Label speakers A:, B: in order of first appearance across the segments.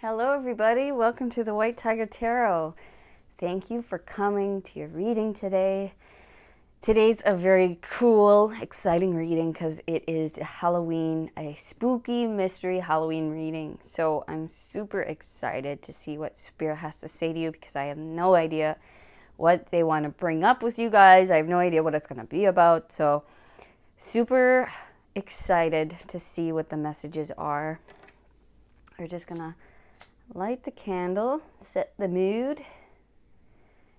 A: Hello everybody, welcome to the White Tiger Tarot. Thank you for coming to your reading today. Today's a very cool, exciting reading because it is a spooky mystery Halloween reading. So I'm super excited to see what Spirit has to say to you because I have no idea what they want to bring up with you guys. I have no idea what it's going to be about. So super excited to see what the messages are. We're just going to light the candle, set the mood,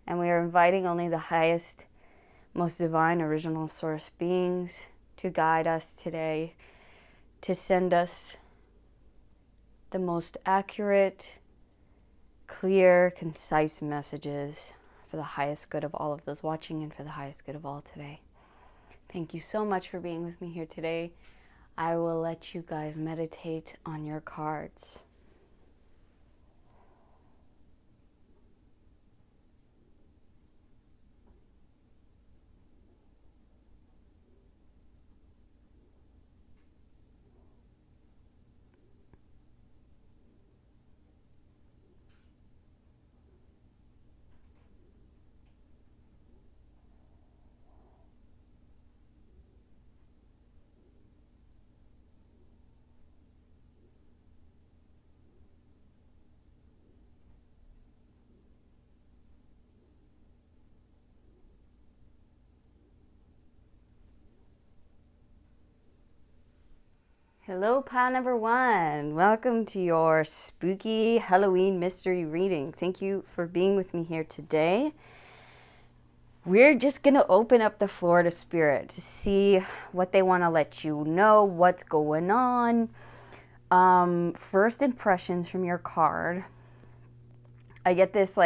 A: and we are inviting only the highest, most divine, original source beings to guide us today, to send us the most accurate, clear, concise messages for the highest good of all of those watching and for the highest good of all today. Thank you so much for being with me here today. I will let you guys meditate on your cards. Hello, pile number one. Welcome to your spooky Halloween mystery reading. Thank you for being with me here today. We're just going to open up the floor to Spirit to see what they want to let you know, what's going on. First impressions from your card. I get this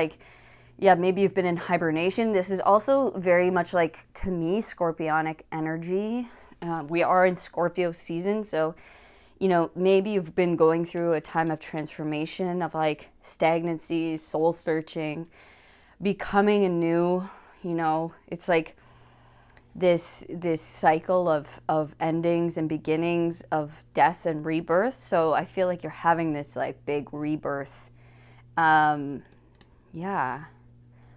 A: maybe you've been in hibernation. This is also very much like, to me, scorpionic energy. We are in Scorpio season, so, maybe you've been going through a time of transformation, of stagnancy, soul searching, becoming anew. It's like this cycle of endings and beginnings, of death and rebirth. So I feel like you're having this big rebirth. Yeah.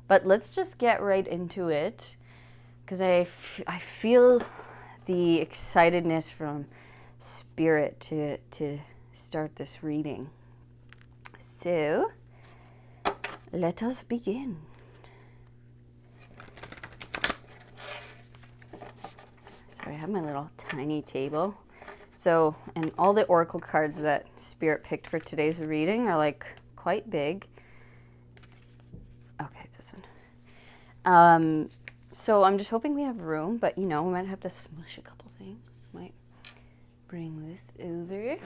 A: But let's just get right into it, because I feel the excitedness from Spirit to start this reading. So, let us begin. Sorry, I have my little tiny table. So, and all the oracle cards that Spirit picked for today's reading are quite big. Okay, it's this one. So I'm just hoping we have room, but we might have to smush a couple things. Might bring this over.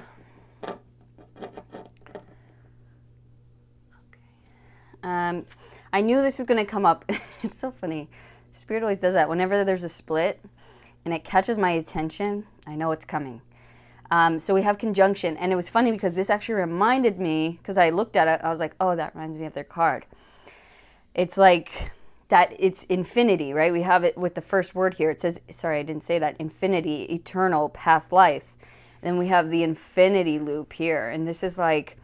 A: Okay. I knew this was going to come up. It's so funny. Spirit always does that. Whenever there's a split and it catches my attention, I know it's coming. So we have conjunction, and it was funny because this actually reminded me, because I looked at it, I was like, oh, that reminds me of their card. It's like that, it's infinity, right? We have it with the first word here. It says, sorry, I didn't say that, infinity, eternal, past life. And then we have the infinity loop here. And this is like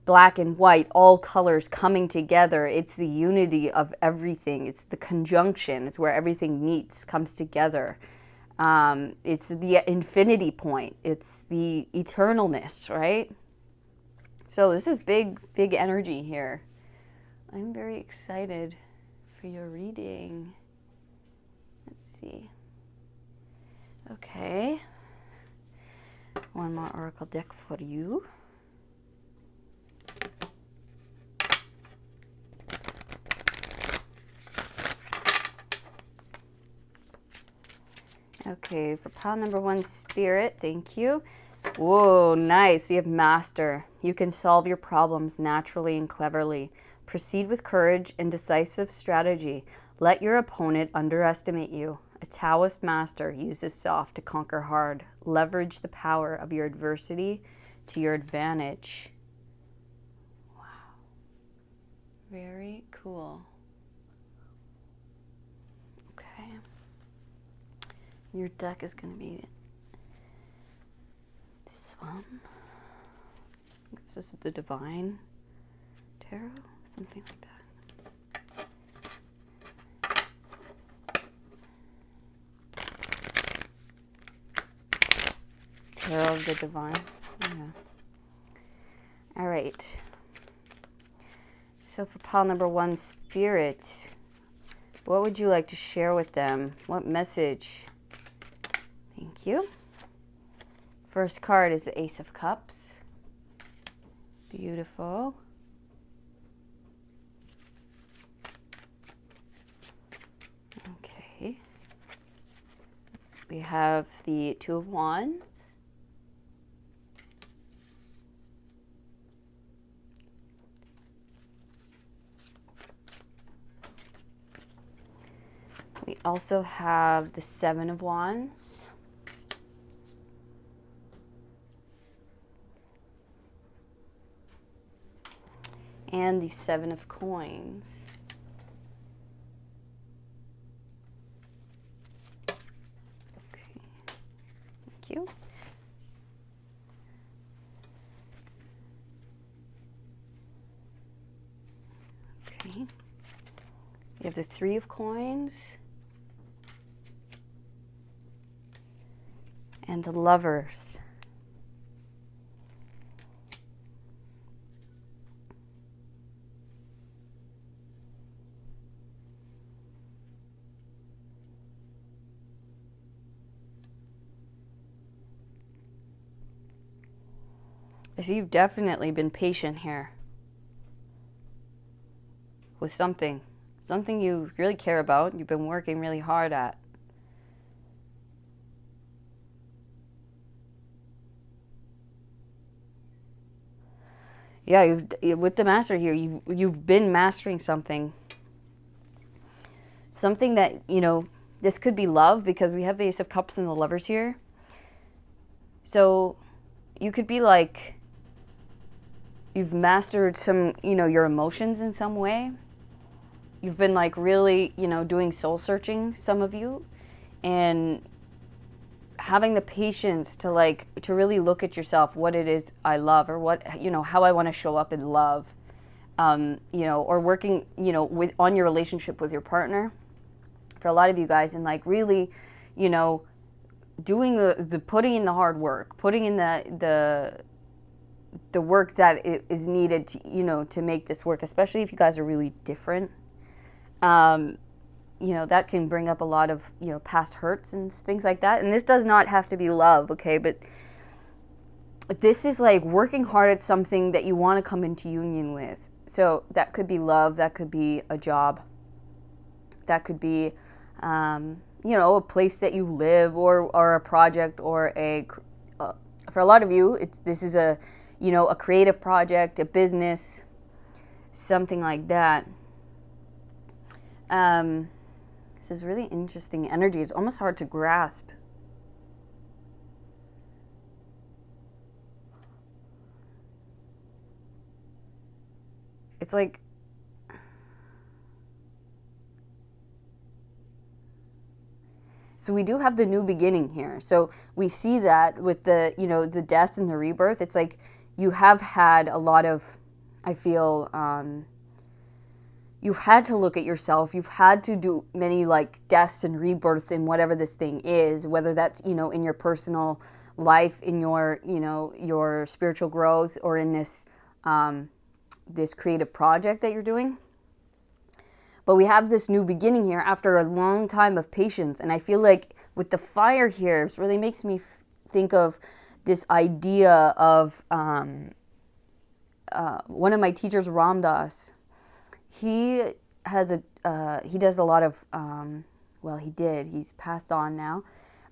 A: black and white, all colors coming together. It's the unity of everything. It's the conjunction. It's where everything meets, comes together. It's the infinity point. It's the eternalness, right? So this is big, big energy here. I'm very excited for your reading. Let's see. Okay. One more oracle deck for you. Okay, for pile number one, Spirit, thank you. Whoa, nice. You have Master. You can solve your problems naturally and cleverly. Proceed with courage and decisive strategy. Let your opponent underestimate you. A Taoist master uses soft to conquer hard. Leverage the power of your adversity to your advantage. Wow. Very cool. Okay. Your deck is going to be this one. This is the Divine Tarot, something like that. Tarot of the Divine. Yeah. All right. So for pile number 1, Spirit, what would you like to share with them? What message? Thank you. First card is the Ace of Cups. Beautiful. Okay. We have the Two of Wands. We also have the Seven of Wands. And the Seven of Coins. Okay, thank you. Okay. We have the Three of Coins. And the Lovers. I see you've definitely been patient here with something you really care about, you've been working really hard at. Yeah, with the Master here, you've been mastering something. Something that, you know, this could be love, because we have the Ace of Cups and the Lovers here. So you could be like, you've mastered some, you know, your emotions in some way. You've been like really, you know, doing soul searching, some of you, and having the patience to really look at yourself, what it is I love, or what, you know, how I want to show up in love, you know, or working, you know, on your relationship with your partner. For a lot of you guys, and like really, you know, doing the putting in the hard work, putting in the work that is needed to, you know, to make this work, especially if you guys are really different. You know, that can bring up a lot of, you know, past hurts and things like that. And this does not have to be love, okay? But this is like working hard at something that you want to come into union with. So that could be love, that could be a job, that could be, you know, a place that you live, or a project, or for a lot of you, this is a, you know, a creative project, a business, something like that. This is really interesting energy. It's almost hard to grasp. It's like, so we do have the new beginning here. So we see that with the, you know, the death and the rebirth. It's like you have had a lot of, I feel, you've had to look at yourself. You've had to do many like deaths and rebirths in whatever this thing is, whether that's, you know, in your personal life, in your, you know, your spiritual growth, or in this, this creative project that you're doing. But we have this new beginning here after a long time of patience. And I feel like with the fire here, it really makes me think of this idea of one of my teachers, Ram Dass. He has he does a lot of, well, he's passed on now,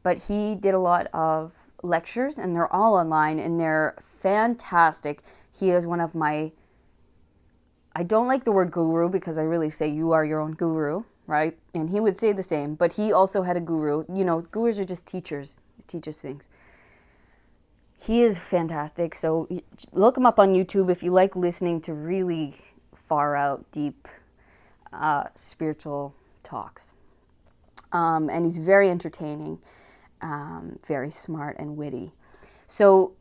A: but he did a lot of lectures, and they're all online, and they're fantastic. He is one of my, I don't like the word guru, because I really say you are your own guru, right? And he would say the same, but he also had a guru. You know, gurus are just teachers, they teach us things. He is fantastic. So look him up on YouTube if you like listening to really far out, deep, spiritual talks. And he's very entertaining, very smart and witty. So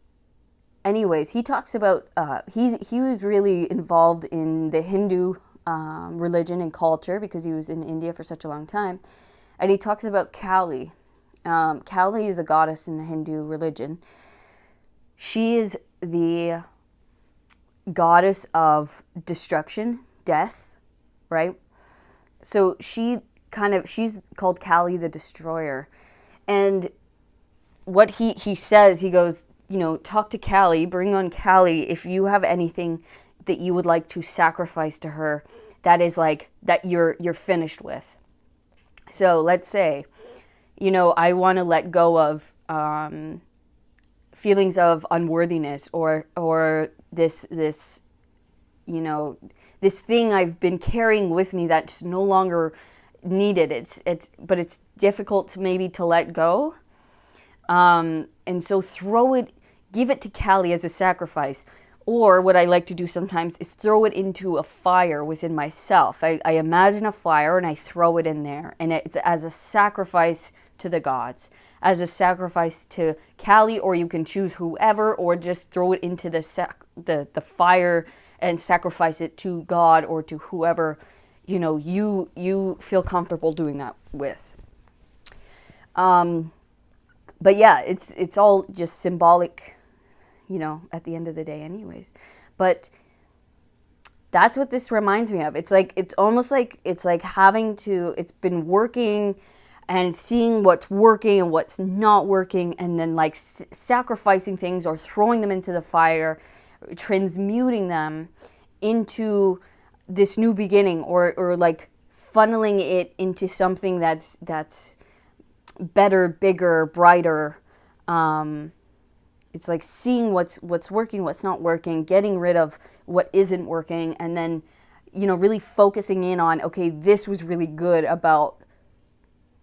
A: anyways, he talks about he was really involved in the Hindu religion and culture because he was in India for such a long time, and he talks about Kali. Kali is a goddess in the Hindu religion. She is the goddess of destruction, death, right? So she's called Kali the Destroyer. And what he says, he goes, talk to Kali, bring on Kali if you have anything that you would like to sacrifice to her that is like that you're finished with. So let's say, I want to let go of feelings of unworthiness or this this thing I've been carrying with me that's no longer needed. But it's difficult to maybe to let go. And so give it to Kali as a sacrifice. Or what I like to do sometimes is throw it into a fire within myself. I imagine a fire and I throw it in there. And it's as a sacrifice to the gods, as a sacrifice to Kali, or you can choose whoever, or just throw it into the fire and sacrifice it to God or to whoever you feel comfortable doing that with. But yeah, it's all just symbolic, at the end of the day anyways. But that's what this reminds me of. It's almost like it's been working and seeing what's working and what's not working, and then like sacrificing things or throwing them into the fire, transmuting them into this new beginning, or like funneling it into something that's better, bigger, brighter. It's like seeing what's working, what's not working, getting rid of what isn't working, and then really focusing in on, okay, this was really good about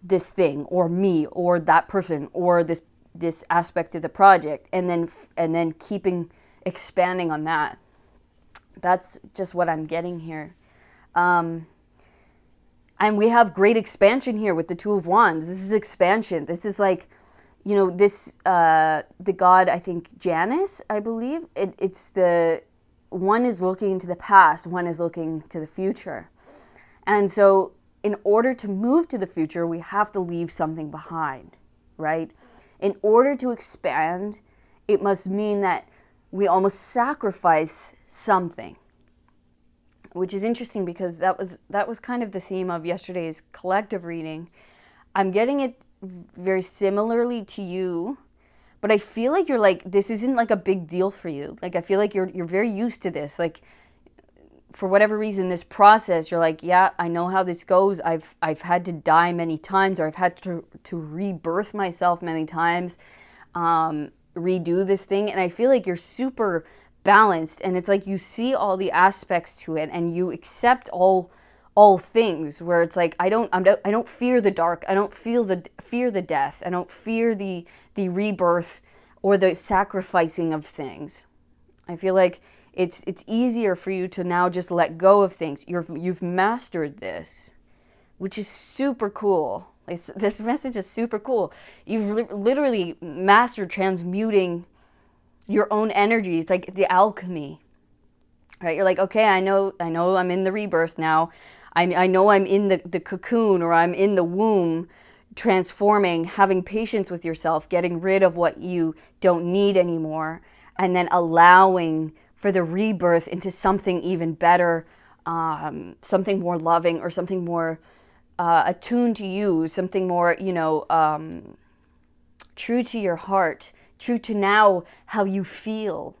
A: this thing or me or that person or this aspect of the project, and then keeping expanding on that. That's just what I'm getting here. And we have great expansion here with the Two of Wands. This is expansion. This is like, the god, I think Janus, I believe. It's the one is looking into the past, one is looking to the future. And so in order to move to the future, we have to leave something behind, right? In order to expand, it must mean that we almost sacrifice something, which is interesting because that was kind of the theme of yesterday's collective reading. I'm getting it very similarly to you, but I feel like you're like, this isn't like a big deal for you. Like, I feel like you're very used to this. Like, for whatever reason, this process, you're like, yeah, I know how this goes. I've had to die many times, or I've had to rebirth myself many times, redo this thing. And I feel like you're super balanced, and it's like you see all the aspects to it, and you accept all things. Where it's like, I don't fear the dark. I don't fear the death. I don't fear the rebirth or the sacrificing of things. I feel like it's easier for you to now just let go of things. You've mastered this, which is super cool. This message is super cool. You've literally mastered transmuting your own energy. It's like the alchemy, right? You're like, okay, I know I'm in the rebirth now. I know I'm in the cocoon, or I'm in the womb, transforming, having patience with yourself, getting rid of what you don't need anymore, and then allowing for the rebirth into something even better, something more loving, or something more attuned to you, something more, true to your heart, true to now how you feel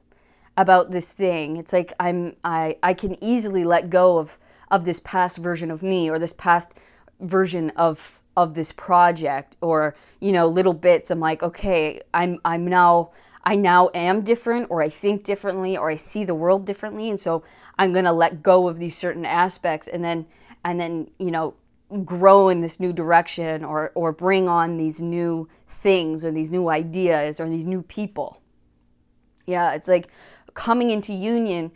A: about this thing. It's like I can easily let go of this past version of me, or this past version of this project, or little bits. I'm like, okay, I now am different, or I think differently, or I see the world differently, and so I'm gonna let go of these certain aspects, and then grow in this new direction, or bring on these new things, or these new ideas, or these new people. Yeah, it's like coming into union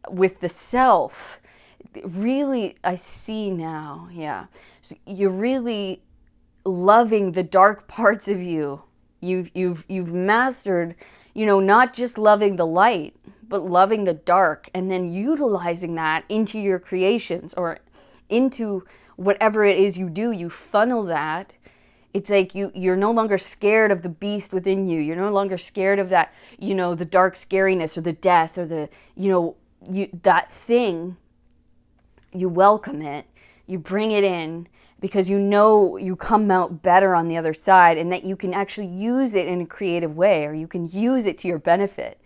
A: with the self. Really, I see now. Yeah, so you're really loving the dark parts of you. You've mastered not just loving the light, but loving the dark, and then utilizing that into your creations or into whatever it is you do. You funnel that. It's like you're no longer scared of the beast within you. You're no longer scared of that, the dark scariness or the death or the, that thing. You welcome it. You bring it in because you come out better on the other side, and that you can actually use it in a creative way, or you can use it to your benefit.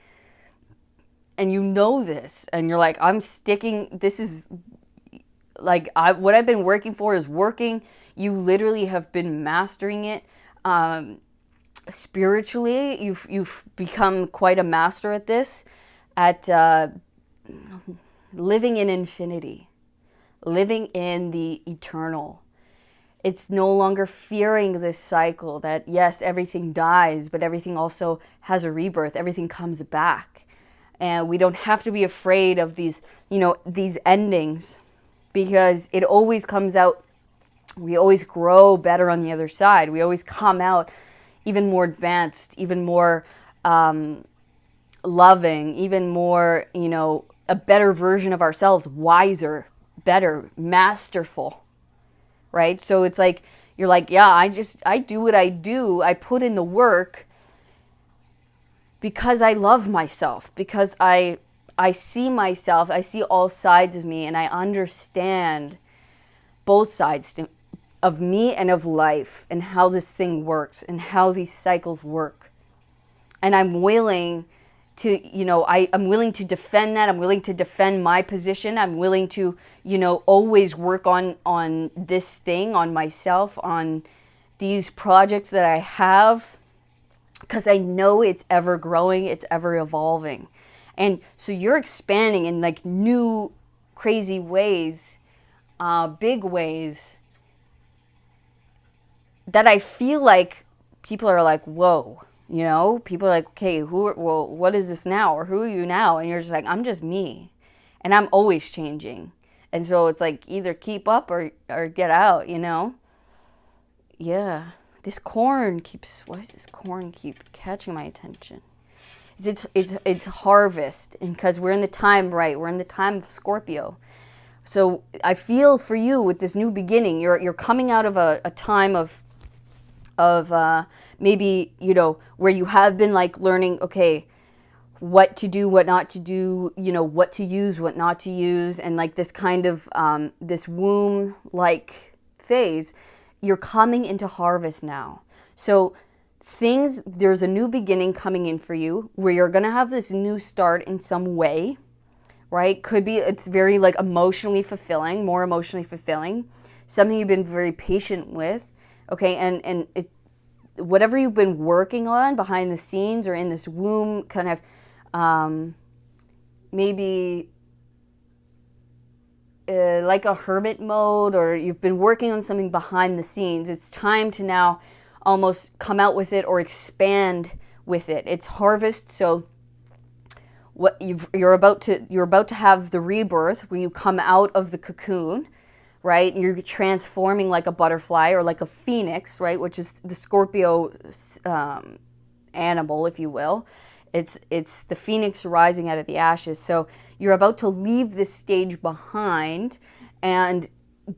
A: And this, and you're like, I'm sticking, this is like, what I've been working for is working. You literally have been mastering it. Spiritually, you've become quite a master at this, at living in infinity, living in the eternal. It's no longer fearing this cycle that, yes, everything dies, but everything also has a rebirth. Everything comes back. And we don't have to be afraid of these endings, because it always comes out. We always grow better on the other side. We always come out even more advanced, even more loving, even more, a better version of ourselves, wiser, better, masterful, right? So it's like, you're like, yeah, I do what I do. I put in the work because I love myself, because I see myself, I see all sides of me, and I understand both sides of me and of life, and how this thing works and how these cycles work. And I'm willing to, I'm willing to defend that. I'm willing to defend my position. I'm willing to, always work on this thing, on myself, on these projects that I have, because I know it's ever growing, it's ever evolving. And so you're expanding in like new, crazy ways, big ways, that I feel like people are like, whoa, people are like, okay, what is this now? Or who are you now? And you're just like, I'm just me. And I'm always changing. And so it's like, either keep up or get out, Yeah. Why does this corn keep catching my attention? It's harvest, and because we're in the time, right? We're in the time of Scorpio. So I feel for you with this new beginning, you're coming out of a time of maybe, where you have been like learning, okay, what to do, what not to do, what to use, what not to use, and like this kind of this womb like phase. You're coming into harvest now. So there's a new beginning coming in for you, where you're going to have this new start in some way, right? Could be, it's very like emotionally fulfilling, more emotionally fulfilling, something you've been very patient with, okay? And whatever you've been working on behind the scenes or in this womb, kind of maybe like a hermit mode, or you've been working on something behind the scenes, it's time to now almost come out with it or expand with it. It's harvest, so you're about to have the rebirth, where you come out of the cocoon, right? You're transforming like a butterfly or like a phoenix, right? Which is the Scorpio animal, if you will. It's the phoenix rising out of the ashes. So you're about to leave this stage behind and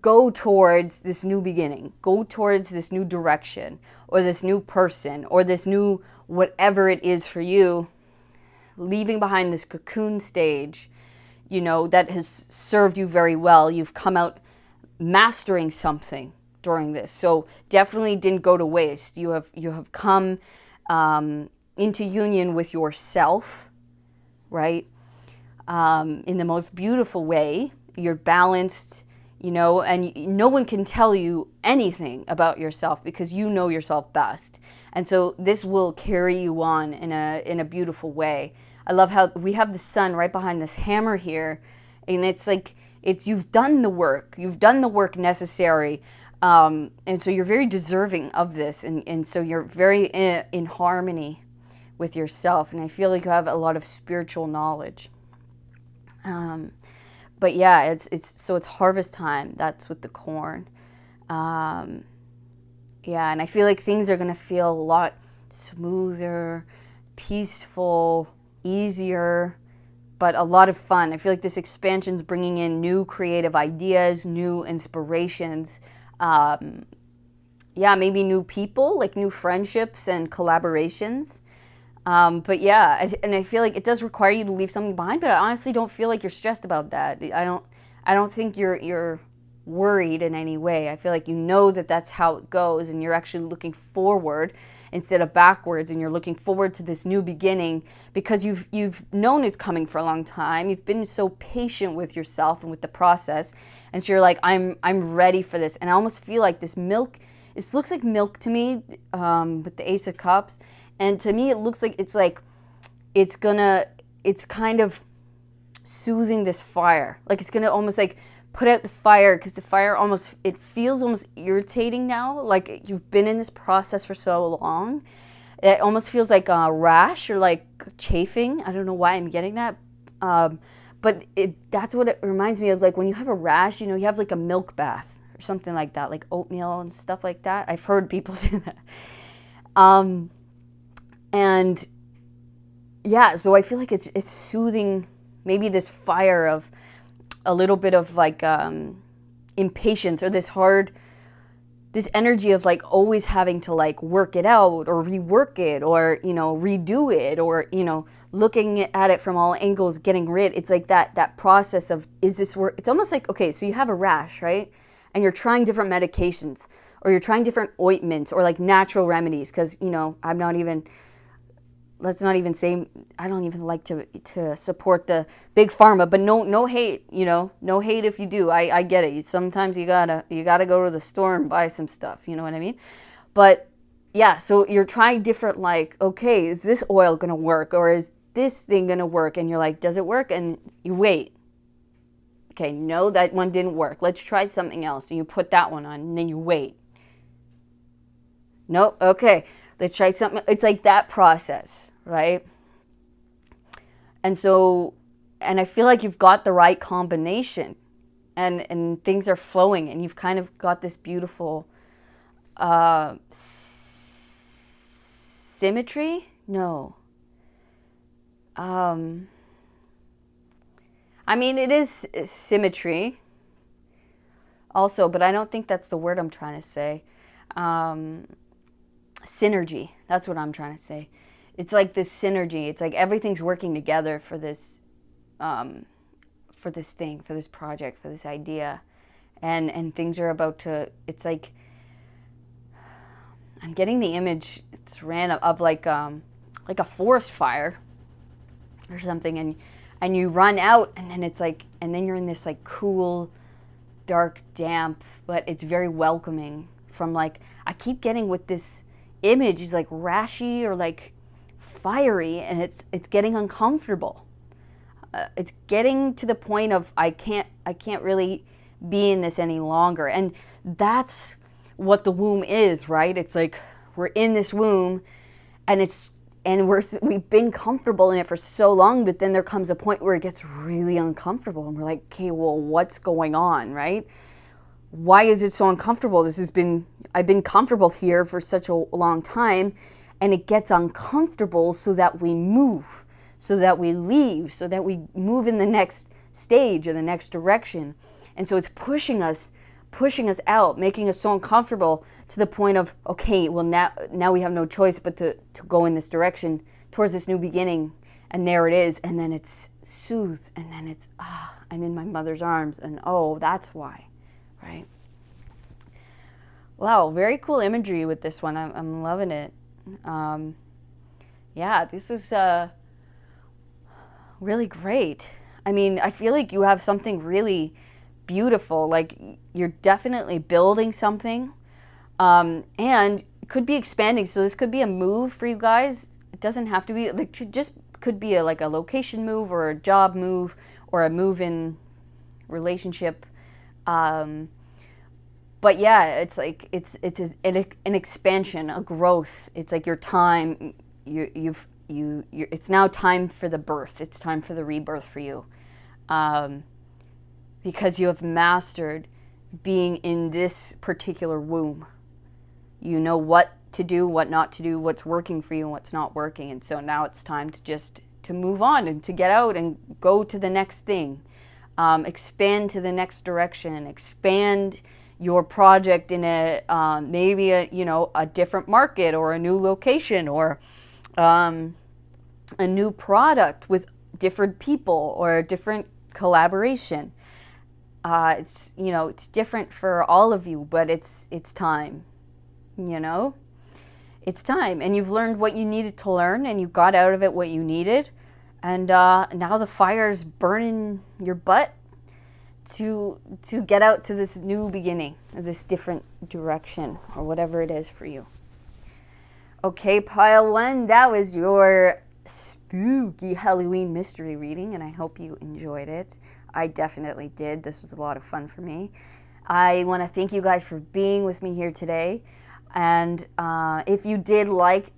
A: go towards this new beginning, go towards this new direction, or this new person, or this new whatever it is for you, leaving behind this cocoon stage, that has served you very well. You've come out mastering something during this. So definitely didn't go to waste. You have come into union with yourself, right? In the most beautiful way. You're balanced, and no one can tell you anything about yourself, because you know yourself best. And so this will carry you on in a beautiful way. I love how we have the sun right behind this hammer here, and it's like, you've done the work. You've done the work necessary. And so you're very deserving of this. And so you're very in harmony with yourself. And I feel like you have a lot of spiritual knowledge. But yeah, it's harvest time. That's with the corn. Yeah, and I feel like things are going to feel a lot smoother. peaceful, easier, but a lot of fun. I feel like this expansion's bringing in new creative ideas, new inspirations. Yeah, maybe new people, like new friendships and collaborations. But yeah, and I feel like it does require you to leave something behind, but I honestly don't feel like you're stressed about that. I don't think you're worried in any way. I feel like you know that that's how it goes, and you're actually looking forward instead of backwards, and you're looking forward to this new beginning because you've known it's coming for a long time. You've been so patient with yourself and with the process, and so you're like, I'm ready for this. And I almost feel like this milk. This looks like milk to me, with the Ace of Cups, and to me it looks like it's kind of soothing this fire. Like it's gonna almost like put out the fire, because the fire it feels almost irritating now. Like you've been in this process for so long. It almost feels like a rash or like chafing. I don't know why I'm getting that. But that's what it reminds me of. Like when you have a rash, you have like a milk bath or something like that, like oatmeal and stuff like that. I've heard people do that. And yeah, so I feel like it's soothing maybe this fire of a little bit of like impatience, or this energy of like always having to like work it out or rework it or redo it, or looking at it from all angles, getting rid. It's like that process of, is this work? It's almost like, okay, so you have a rash, right? And you're trying different medications, or you're trying different ointments, or like natural remedies, because let's not even say, I don't even like to support the big pharma, but no hate, no hate if you do. I get it. Sometimes you gotta go to the store and buy some stuff, you know what I mean? But yeah, so you're trying different, like, okay, is this oil gonna work, or is this thing gonna work? And you're like, does it work? And you wait. Okay, no, that one didn't work. Let's try something else. And you put that one on, and then you wait. Nope, okay, let's try something. It's like that process, right? And so, and I feel like you've got the right combination, and things are flowing, and you've kind of got this beautiful symmetry? No. I mean, it is symmetry also, but I don't think that's the word I'm trying to say. Synergy, that's what I'm trying to say. It's like this synergy. It's like everything's working together for this thing, for this project, for this idea. And things are about to, it's like, I'm getting the image, it's random, of like a forest fire or something, and you run out, and then it's like, and then you're in this like cool, dark, damp, but it's very welcoming. From like, I keep getting with this image is like rashy or like fiery, and it's getting uncomfortable. It's getting to the point of I can't really be in this any longer. And that's what the womb is, right? It's like we're in this womb, and we've been comfortable in it for so long, but then there comes a point where it gets really uncomfortable, and we're like, okay, well, what's going on, right? Why is it so uncomfortable? I've been comfortable here for such a long time, and it gets uncomfortable, so that we move, so that we leave, so that we move in the next stage or the next direction. And so it's pushing us out, making us so uncomfortable to the point of, okay, well, now we have no choice but to go in this direction towards this new beginning. And there it is. And then it's soothed. And then it's, I'm in my mother's arms. And that's why, right? Wow, very cool imagery with this one. I'm loving it. Yeah, this is really great. I mean, I feel like you have something really beautiful. Like, you're definitely building something, and it could be expanding. So this could be a move for you guys. It doesn't have to be, like, it just could be like a location move, or a job move, or a move in relationship. But yeah, it's like it's an expansion, a growth. It's like your time. It's now time for the birth. It's time for the rebirth for you. Because you have mastered being in this particular womb. You know what to do, what not to do, what's working for you and what's not working. And so now it's time to move on and to get out and go to the next thing. Expand to the next direction, expand your project in maybe a different market or a new location, or a new product with different people or a different collaboration. It's different for all of you, but it's time. It's time, and you've learned what you needed to learn, and you got out of it what you needed, and now the fire's burning your butt to get out to this new beginning, this different direction, or whatever it is for you. Okay, pile one, that was your spooky Halloween mystery reading, and I hope you enjoyed it. I definitely did. This was a lot of fun for me. I want to thank you guys for being with me here today. And if you did like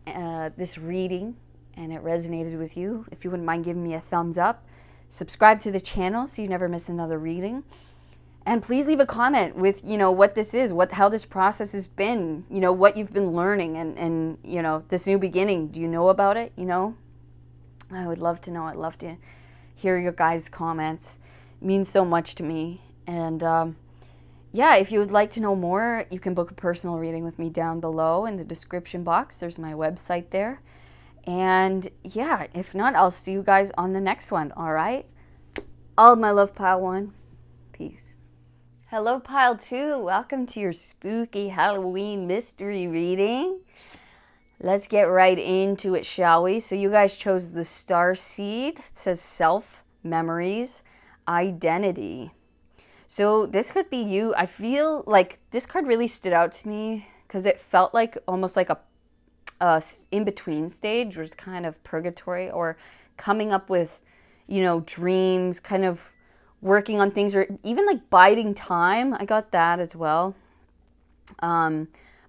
A: this reading and it resonated with you, if you wouldn't mind giving me a thumbs up, subscribe to the channel so you never miss another reading. And please leave a comment with, what this is, how this process has been, what you've been learning, and this new beginning. Do you know about it? I would love to know. I'd love to hear your guys' comments. It means so much to me. And if you would like to know more, you can book a personal reading with me down below in the description box. There's my website there. And if not, I'll see you guys on the next one. All right? All of my love, pile one. Peace. Hello, pile two. Welcome to your spooky Halloween mystery reading. Let's get right into it, shall we? So you guys chose the star seed. It says self, memories, identity. So this could be you. I feel like this card really stood out to me because it felt like almost like a in-between stage, or it's kind of purgatory, or coming up with, dreams, kind of working on things, or even like biding time. I got that as well.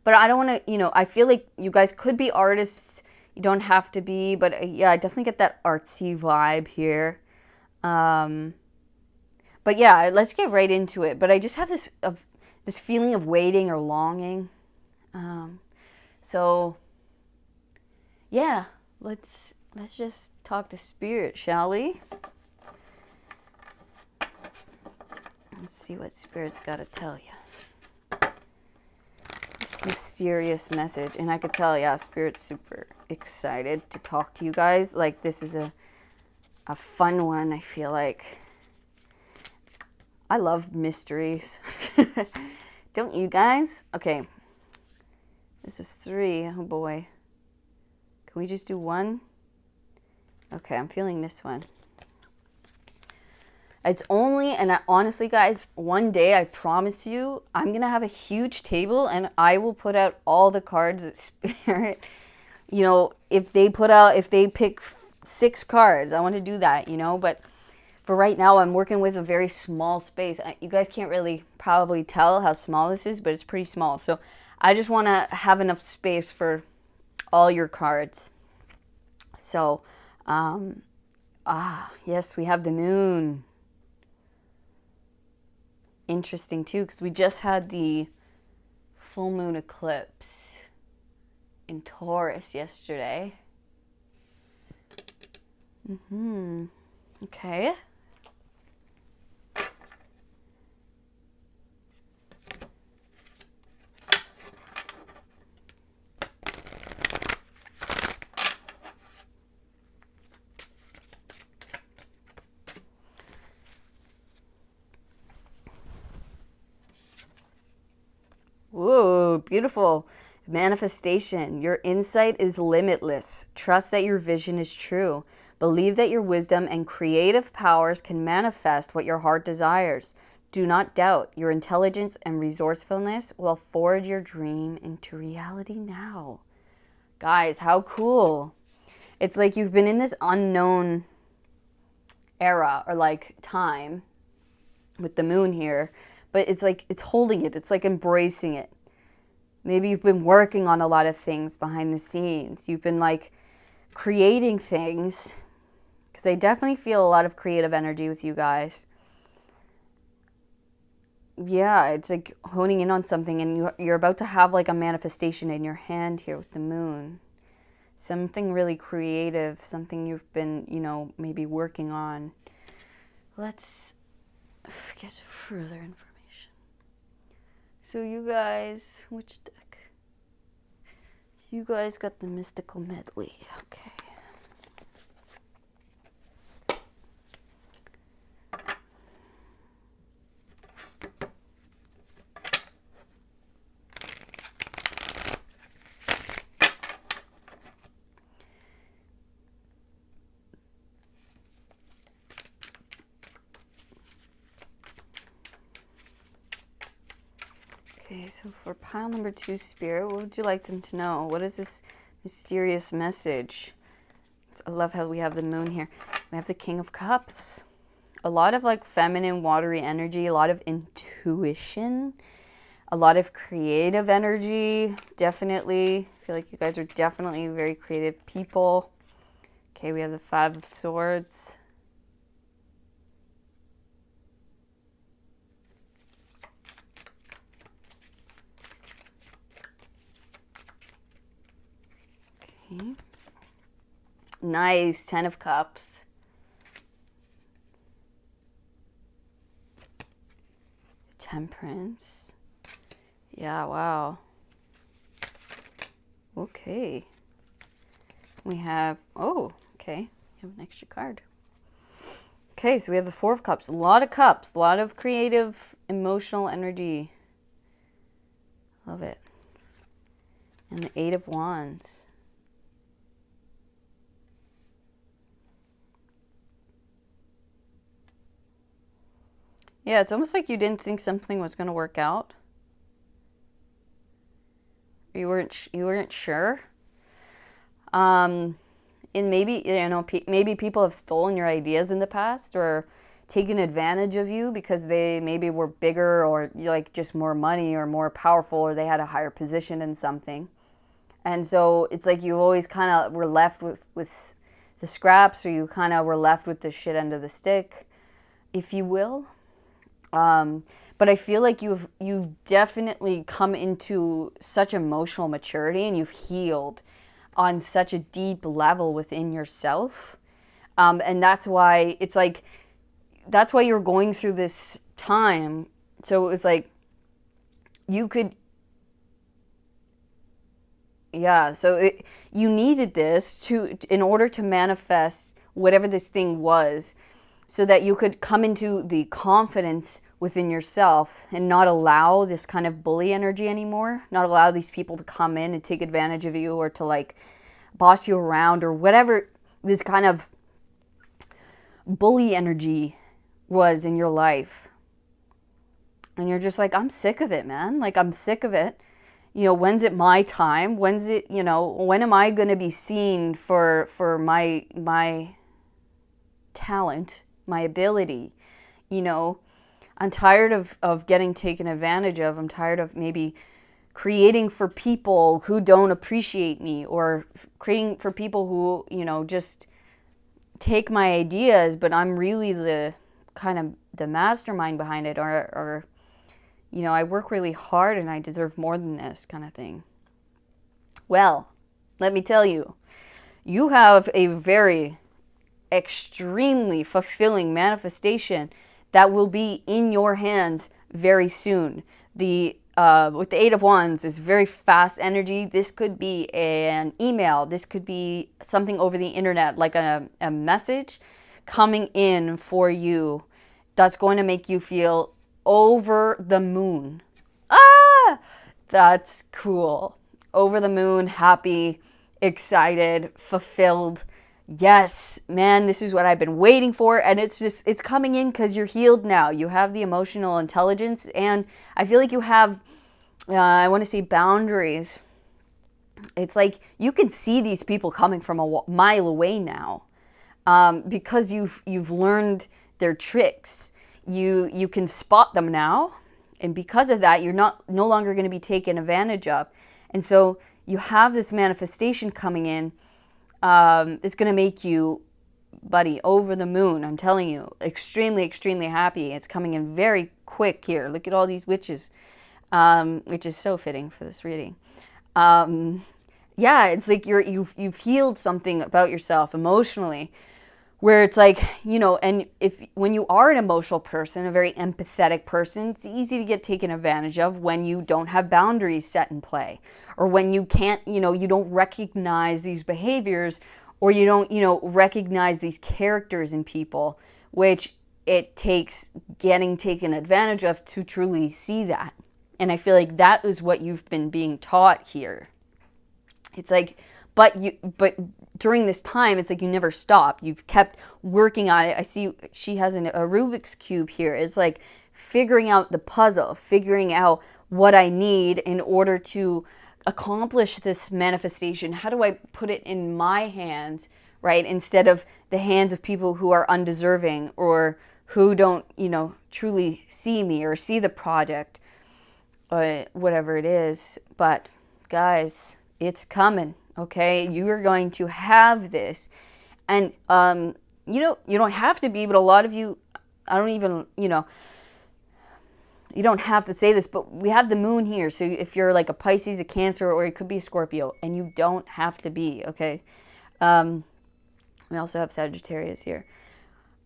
A: But I don't want to, I feel like you guys could be artists. You don't have to be, but I definitely get that artsy vibe here. But let's get right into it. But I just have this feeling of waiting or longing. Let's just talk to spirit, shall we? Let's see what spirit's got to tell you. This mysterious message, and I could tell, spirit's super excited to talk to you guys. Like, this is a fun one. I feel like I love mysteries. Don't you guys? Okay, this is 3. Oh boy, can we just do one? Okay, I'm feeling this one. It's only, and honestly, guys, one day, I promise you, I'm going to have a huge table, and I will put out all the cards that Spirit, if they pick 6 cards, I want to do that, but for right now, I'm working with a very small space. You guys can't really probably tell how small this is, but it's pretty small. So I just want to have enough space for all your cards. So, yes, we have the moon. Interesting too, because we just had the full moon eclipse in Taurus yesterday. Okay. Whoa, beautiful. Manifestation. Your insight is limitless. Trust that your vision is true. Believe that your wisdom and creative powers can manifest what your heart desires. Do not doubt. Your intelligence and resourcefulness will forge your dream into reality now. Guys, how cool. It's like you've been in this unknown era, or like time with the moon here, but it's like it's holding it. It's like embracing it. Maybe you've been working on a lot of things behind the scenes. You've been like creating things, because I definitely feel a lot of creative energy with you guys. yeah, it's like honing in on something, and you're about to have like a manifestation in your hand here with the moon. Something really creative, something you've been, maybe working on. Let's get further information. So you guys, which deck? You guys got the mystical medley. Okay. Okay, so for pile number 2, Spirit, what would you like them to know? What is this mysterious message? I love how we have the moon here. We have the King of Cups. A lot of like feminine, watery energy, a lot of intuition, a lot of creative energy, definitely. I feel like you guys are definitely very creative people. Okay, we have the 5 of Swords. Okay. Nice, 10 of Cups. Temperance. Yeah, wow. Okay. We have, oh, okay. We have an extra card. Okay, so we have the 4 of Cups. A lot of cups. A lot of creative, emotional energy. Love it. And the 8 of Wands. Yeah, it's almost like you didn't think something was going to work out. You weren't sure. And maybe, maybe people have stolen your ideas in the past or taken advantage of you because they maybe were bigger or like just more money or more powerful, or they had a higher position in something. And so it's like you always kind of were left with the scraps, or you kind of were left with the shit end of the stick, if you will. But I feel like you've definitely come into such emotional maturity, and you've healed on such a deep level within yourself. And that's why it's like, that's why you're going through this time. So it was like, you could, yeah, so you needed this in order to manifest whatever this thing was, so that you could come into the confidence within yourself and not allow this kind of bully energy anymore, not allow these people to come in and take advantage of you, or to like boss you around, or whatever this kind of bully energy was in your life. And you're just like, I'm sick of it, man. Like, I'm sick of it. When's it my time? When's it, when am I going to be seen for my talent, my ability? I'm tired of getting taken advantage of. I'm tired of maybe creating for people who don't appreciate me, or creating for people who, just take my ideas, but I'm really the kind of the mastermind behind it, or I work really hard and I deserve more than this kind of thing. Well, let me tell you, you have a very extremely fulfilling manifestation that will be in your hands very soon. With the 8 of Wands is very fast energy. This could be an email. This could be something over the internet, like a message coming in for you that's going to make you feel over the moon. Ah, that's cool. Over the moon, happy, excited, fulfilled. Yes, man, this is what I've been waiting for. And it's coming in because you're healed now. You have the emotional intelligence, and I feel like you have, I want to say, boundaries. It's like you can see these people coming from a mile away now, because you've learned their tricks. You can spot them now, and because of that, you're no longer going to be taken advantage of. And so you have this manifestation coming in. It's going to make you buddy, over the moon. I'm telling you, extremely, extremely happy. It's coming in very quick here. Look at all these witches, which is so fitting for this reading. Yeah, it's like you've healed something about yourself emotionally, where it's like, and when you are an emotional person, a very empathetic person, it's easy to get taken advantage of when you don't have boundaries set in play, or when you can't, you don't recognize these behaviors, or you don't, recognize these characters in people, which it takes getting taken advantage of to truly see that. And I feel like that is what you've been being taught here. It's like, but during this time, it's like you never stopped. You've kept working on it. I see she has a Rubik's Cube here. It's like figuring out the puzzle, figuring out what I need in order to accomplish this manifestation. How do I put it in my hands, right? Instead of the hands of people who are undeserving or who don't, truly see me or see the project, whatever it is. But guys, it's coming, okay? You are going to have this. And, you don't have to be, but a lot of you, I don't even, you don't have to say this, but we have the moon here. So if you're like a Pisces, a Cancer, or it could be a Scorpio, and you don't have to be, okay? We also have Sagittarius here.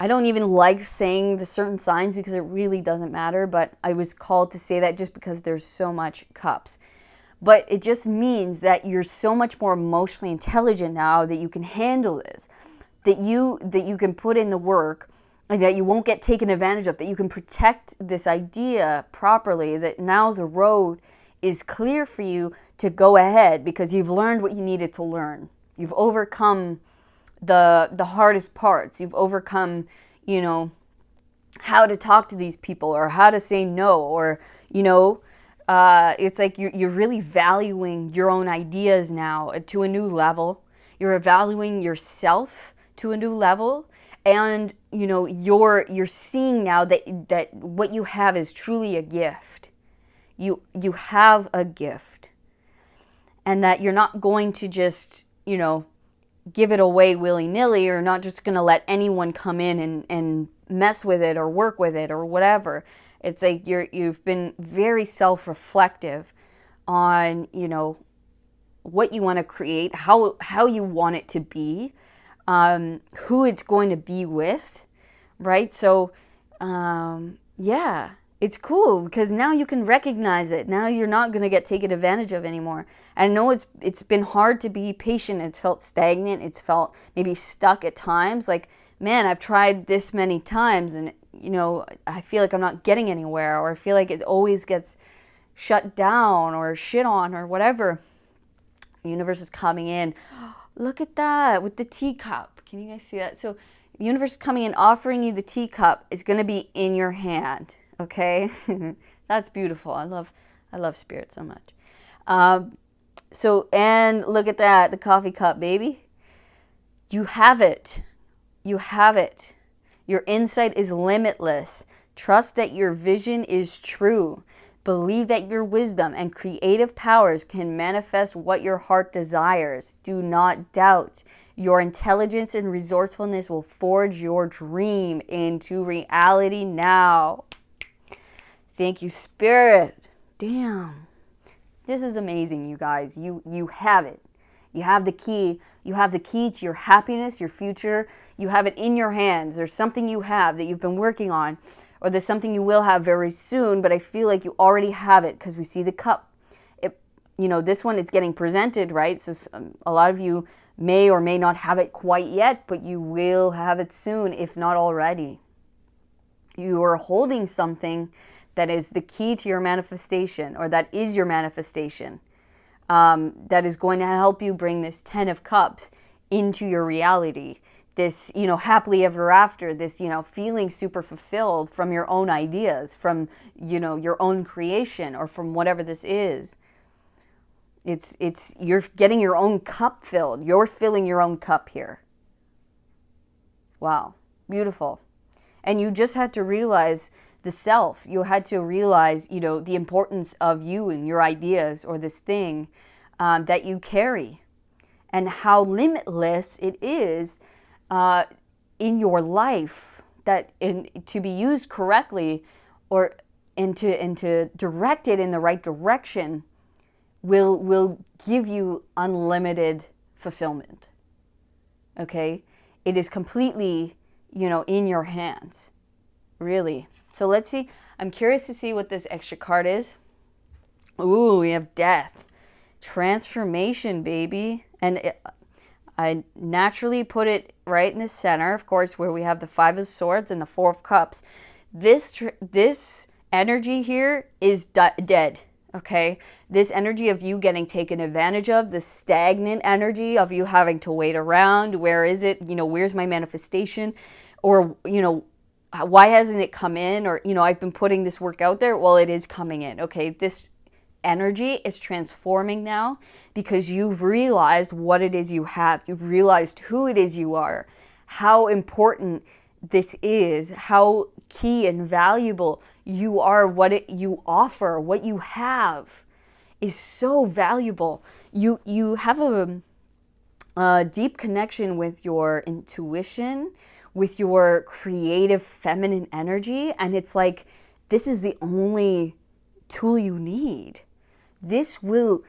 A: I don't even like saying the certain signs because it really doesn't matter, but I was called to say that just because there's so much cups. But it just means that you're so much more emotionally intelligent now that you can handle this, that you can put in the work, and that you won't get taken advantage of, that you can protect this idea properly, that now the road is clear for you to go ahead because you've learned what you needed to learn. You've overcome the hardest parts. You've overcome, how to talk to these people or how to say no, or, it's like you're really valuing your own ideas now to a new level. You're valuing yourself to a new level, and you're seeing now that what you have is truly a gift. You have a gift, and that you're not going to just give it away willy-nilly, or not just going to let anyone come in and mess with it or work with it or whatever. It's like you've been very self-reflective on, what you want to create, how you want it to be, who it's going to be with, right? So, yeah, it's cool because now you can recognize it. Now you're not going to get taken advantage of anymore. I know it's been hard to be patient. It's felt stagnant. It's felt maybe stuck at times. Like, man, I've tried this many times and I feel like I'm not getting anywhere, or I feel like it always gets shut down or shit on or whatever. The universe is coming in. Look at that with the teacup. Can you guys see that? So the universe is coming in, offering you the teacup. It's going to be in your hand, okay? That's beautiful. I love spirit so much. And look at that, the coffee cup, baby. You have it. You have it. Your insight is limitless. Trust that your vision is true. Believe that your wisdom and creative powers can manifest what your heart desires. Do not doubt. Your intelligence and resourcefulness will forge your dream into reality now. Thank you, Spirit. Damn. This is amazing, you guys. You have it. You have the key. You have the key to your happiness, your future. You have it in your hands. There's something you have that you've been working on, or there's something you will have very soon, but I feel like you already have it because we see the cup. This one is getting presented, right? So a lot of you may or may not have it quite yet, but you will have it soon, if not already. You are holding something that is the key to your manifestation, or that is your manifestation. That is going to help you bring this 10 of Cups into your reality. This, happily ever after, this, feeling super fulfilled from your own ideas, from, your own creation, or from whatever this is. You're getting your own cup filled. You're filling your own cup here. Wow. Beautiful. And you just had to realize the self. You had to realize, the importance of you and your ideas, or this thing that you carry, and how limitless it is in your life that to be used correctly, or and to direct it in the right direction, will give you unlimited fulfillment. Okay? It is completely, in your hands. Really. So let's see. I'm curious to see what this extra card is. Ooh, we have death. Transformation, baby. And I naturally put it right in the center, of course, where we have the Five of Swords and the Four of Cups. This energy here is dead, okay? This energy of you getting taken advantage of, the stagnant energy of you having to wait around. Where is it? Where's my manifestation? Or, why hasn't it come in? Or, I've been putting this work out there. Well, it is coming in, okay? This energy is transforming now because you've realized what it is you have. You've realized who it is you are, how important this is, how key and valuable you are, you offer, what you have is so valuable. You have a deep connection with your intuition, with your creative feminine energy, and it's like this is the only tool you need. This will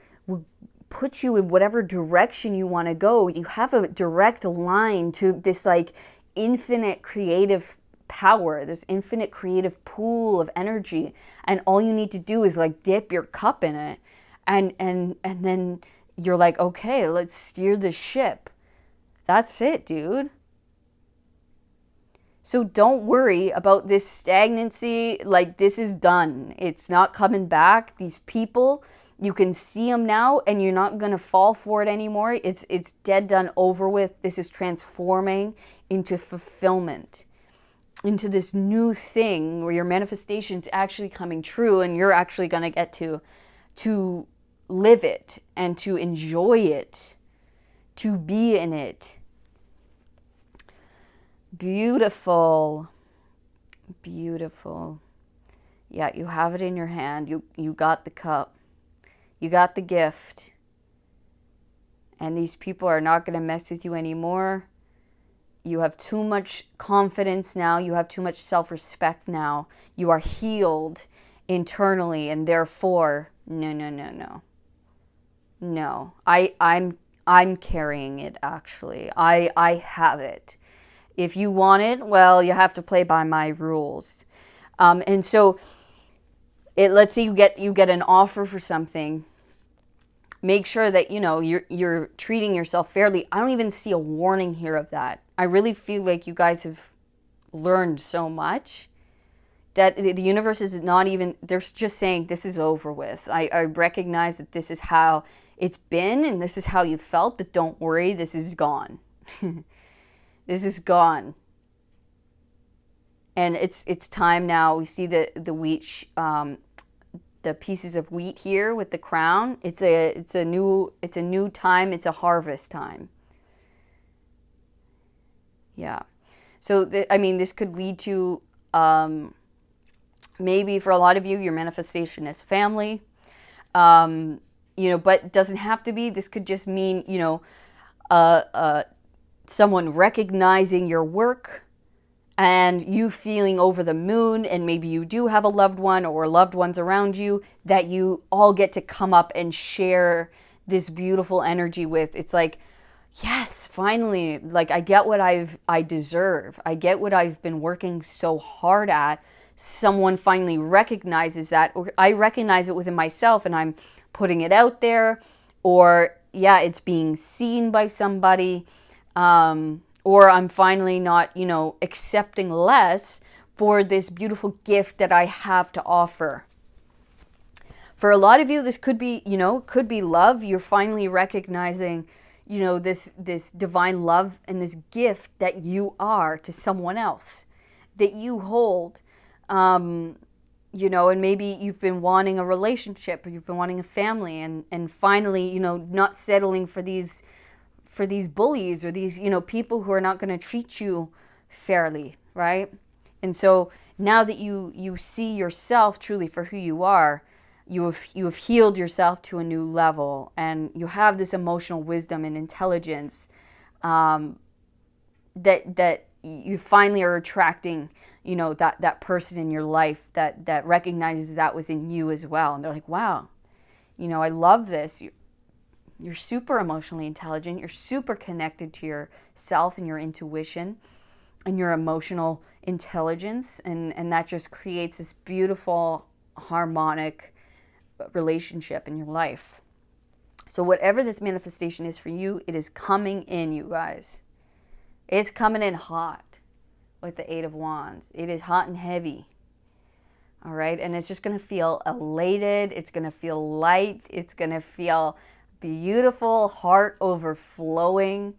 A: put you in whatever direction you want to go. You have a direct line to this like infinite creative power, this infinite creative pool of energy, and all you need to do is like dip your cup in it, and then you're like, okay, let's steer the ship. That's it, dude. So don't worry about this stagnancy. Like, this is done. It's not coming back. These people, you can see them now, and you're not going to fall for it anymore. It's dead, done, over with. This is transforming into fulfillment, into this new thing where your manifestation's actually coming true, and you're actually going to get to live it and to enjoy it, to be in it. Beautiful. Beautiful. Yeah, you have it in your hand. You got the cup. You got the gift. And these people are not going to mess with you anymore. You have too much confidence now. You have too much self-respect now. You are healed internally, and therefore, no. No. I'm carrying it, actually. I have it. If you want it, well, you have to play by my rules. And so, let's say you get an offer for something. Make sure that you're treating yourself fairly. I don't even see a warning here of that. I really feel like you guys have learned so much that the universe is not even. They're just saying this is over with. I recognize that this is how it's been and this is how you felt, but don't worry, this is gone. This is gone. And it's time now. We see the wheat, the pieces of wheat here with the crown. It's a new time. It's a harvest time. Yeah. So this could lead to maybe for a lot of you, your manifestation is family. But it doesn't have to be. This could just mean someone recognizing your work and you feeling over the moon, and maybe you do have a loved one or loved ones around you that you all get to come up and share this beautiful energy with. It's like, yes, finally, like I get what I deserve. I get what I've been working so hard at. Someone finally recognizes that, or I recognize it within myself and I'm putting it out there, or yeah, it's being seen by somebody. Or I'm finally not, accepting less for this beautiful gift that I have to offer. For a lot of you, this could be, could be love. You're finally recognizing, this divine love and this gift that you are to someone else, that you hold, and maybe you've been wanting a relationship, or you've been wanting a family, and finally, not settling for these bullies or these, people who are not going to treat you fairly, right? And so now that you see yourself truly for who you are, you have healed yourself to a new level, and you have this emotional wisdom and intelligence that you finally are attracting, you know, that person in your life that recognizes that within you as well. And they're like, wow, you know, I love this. You're super emotionally intelligent. You're super connected to yourself and your intuition and your emotional intelligence. And that just creates this beautiful, harmonic relationship in your life. So whatever this manifestation is for you, it is coming in, you guys. It's coming in hot with the Eight of Wands. It is hot and heavy. All right. And it's just going to feel elated. It's going to feel light. It's going to feel beautiful, heart overflowing.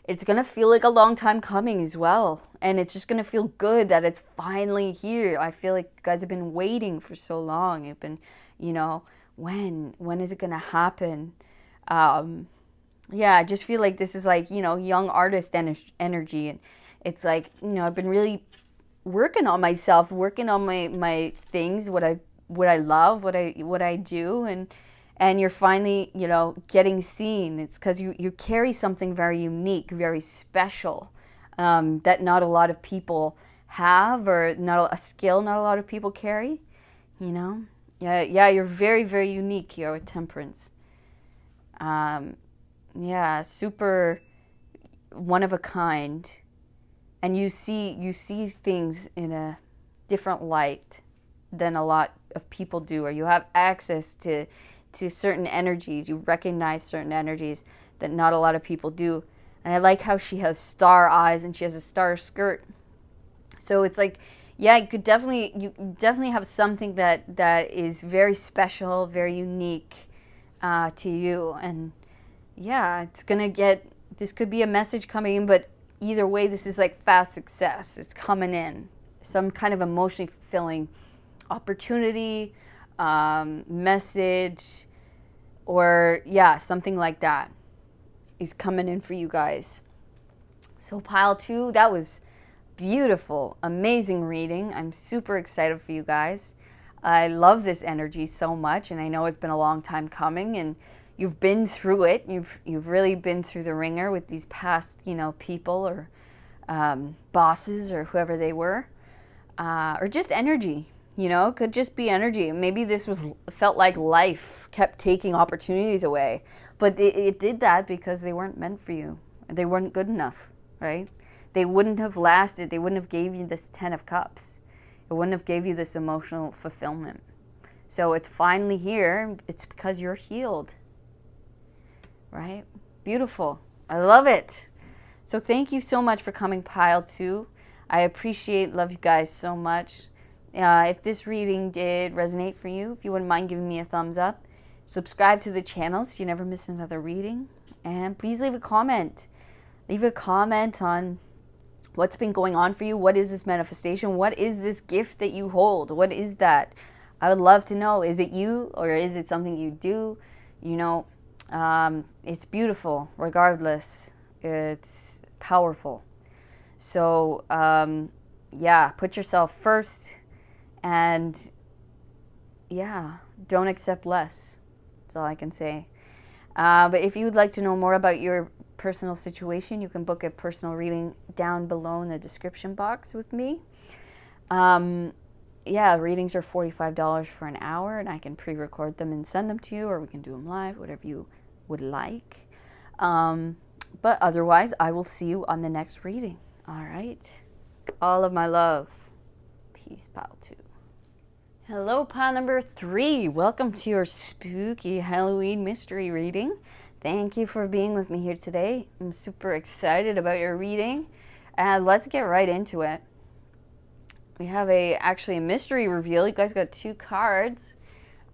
A: It's going to feel like a long time coming as well. And it's just going to feel good that it's finally here. I feel like you guys have been waiting for so long. You've been, you know, when is it going to happen? Yeah, I just feel like this is like, you know, young artist energy. And it's like, you know, I've been really working on myself, working on my things, what I love, what I do, and you're finally, you know, getting seen. It's because you carry something very unique, very special, that not a lot of people have, or not a skill not a lot of people carry, you know. Yeah, you're very, very unique here with Temperance. Yeah, super one of a kind. And you see things in a different light than a lot of people do, or you have access to certain energies. You recognize certain energies that not a lot of people do. And I like how she has star eyes and she has a star skirt. So it's like, yeah, you definitely have something that is very special, very unique to you. And yeah, this could be a message coming in, but either way, this is like fast success. It's coming in. Some kind of emotionally fulfilling opportunity, message, or yeah, something like that is coming in for you guys. So pile 2, that was beautiful, amazing reading. I'm super excited for you guys. I love this energy so much, and I know it's been a long time coming, and you've been through it. You've really been through the ringer with these past, you know, people or bosses or whoever they were, or just energy. You know, it could just be energy. Maybe this felt like life kept taking opportunities away, but it did that because they weren't meant for you. They weren't good enough, right? They wouldn't have lasted. They wouldn't have gave you this 10 of Cups. It wouldn't have gave you this emotional fulfillment. So it's finally here. It's because you're healed. Right? Beautiful. I love it. So thank you so much for coming, pile 2. I love you guys so much. If this reading did resonate for you, if you wouldn't mind giving me a thumbs up, subscribe to the channel so you never miss another reading. And please leave a comment. Leave a comment on what's been going on for you. What is this manifestation? What is this gift that you hold? What is that? I would love to know. Is it you, or is it something you do? You know, it's beautiful regardless. It's powerful. So yeah, put yourself first, and yeah, don't accept less. That's all I can say. But if you would like to know more about your personal situation, you can book a personal reading down below in the description box with me. Yeah, readings are $45 for an hour, and I can pre-record them and send them to you, or we can do them live, whatever you would like. But otherwise, I will see you on the next reading. All right? All of my love. Peace, pile 2. Hello, pile number 3. Welcome to your spooky Halloween mystery reading. Thank you for being with me here today. I'm super excited about your reading. And let's get right into it. We have actually a mystery reveal. You guys got 2 cards.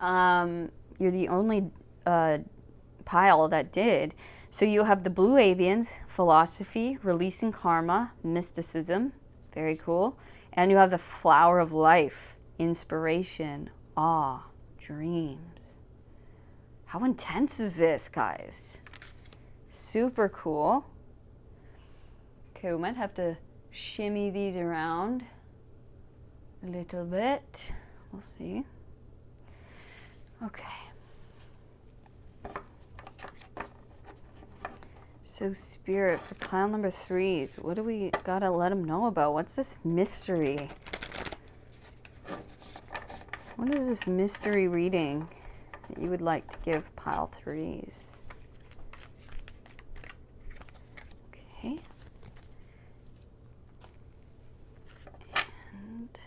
A: You're the only pile that did. So you have the Blue Avians, Philosophy, Releasing Karma, Mysticism. Very cool. And you have the Flower of Life, Inspiration, Awe, Dreams. How intense is this, guys? Super cool. Okay, we might have to shimmy these around a little bit. We'll see. Okay. So Spirit, for pile number 3s, what do we gotta let them know about? What's this mystery? What is this mystery reading that you would like to give pile 3s? Okay. And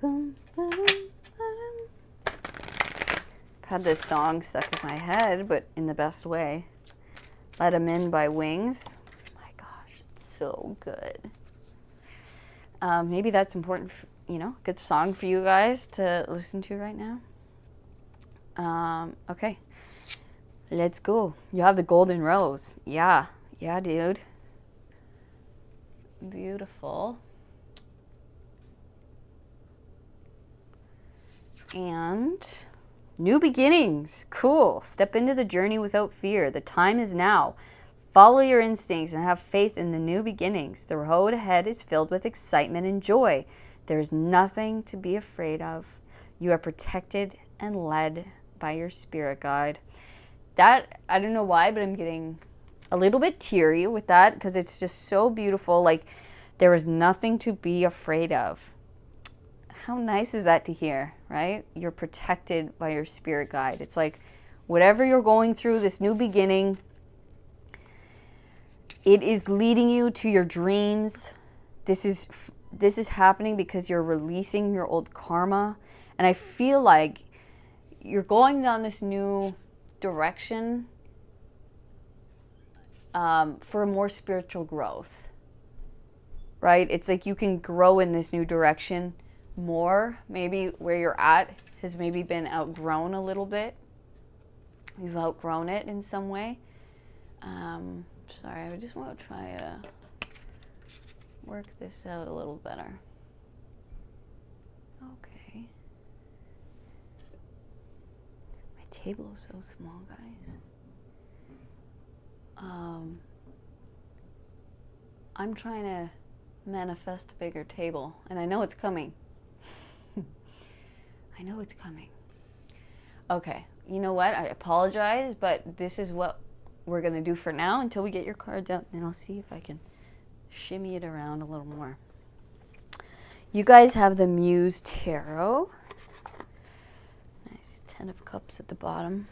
A: boom, boom, boom. I've had this song stuck in my head, but in the best way. Let 'Em In by Wings. My gosh, it's so good. Maybe that's important, good song for you guys to listen to right now. Okay, let's go. You have the golden rose. Yeah, dude. Beautiful. And new beginnings. Cool. Step into the journey without fear. The time is now. Follow your instincts and have faith in the new beginnings. The road ahead is filled with excitement and joy. There is nothing to be afraid of. You are protected and led by your spirit guide. That, I don't know why, but I'm getting a little bit teary with that because it's just so beautiful. Like, there is nothing to be afraid of. How nice is that to hear, right? You're protected by your spirit guide. It's like whatever you're going through, this new beginning, it is leading you to your dreams. This is happening because you're releasing your old karma. And I feel like you're going down this new direction for more spiritual growth, right? It's like you can grow in this new direction more. Maybe where you're at has maybe been outgrown a little bit. You've outgrown it in some way. Sorry, I just want to try to work this out a little better. Okay. My table is so small, guys. I'm trying to manifest a bigger table, and I know it's coming. I know it's coming. Okay, you know what? I apologize, but this is what we're going to do for now until we get your cards out, and I'll see if I can shimmy it around a little more. You guys have the Muse Tarot. Nice 10 of Cups at the bottom.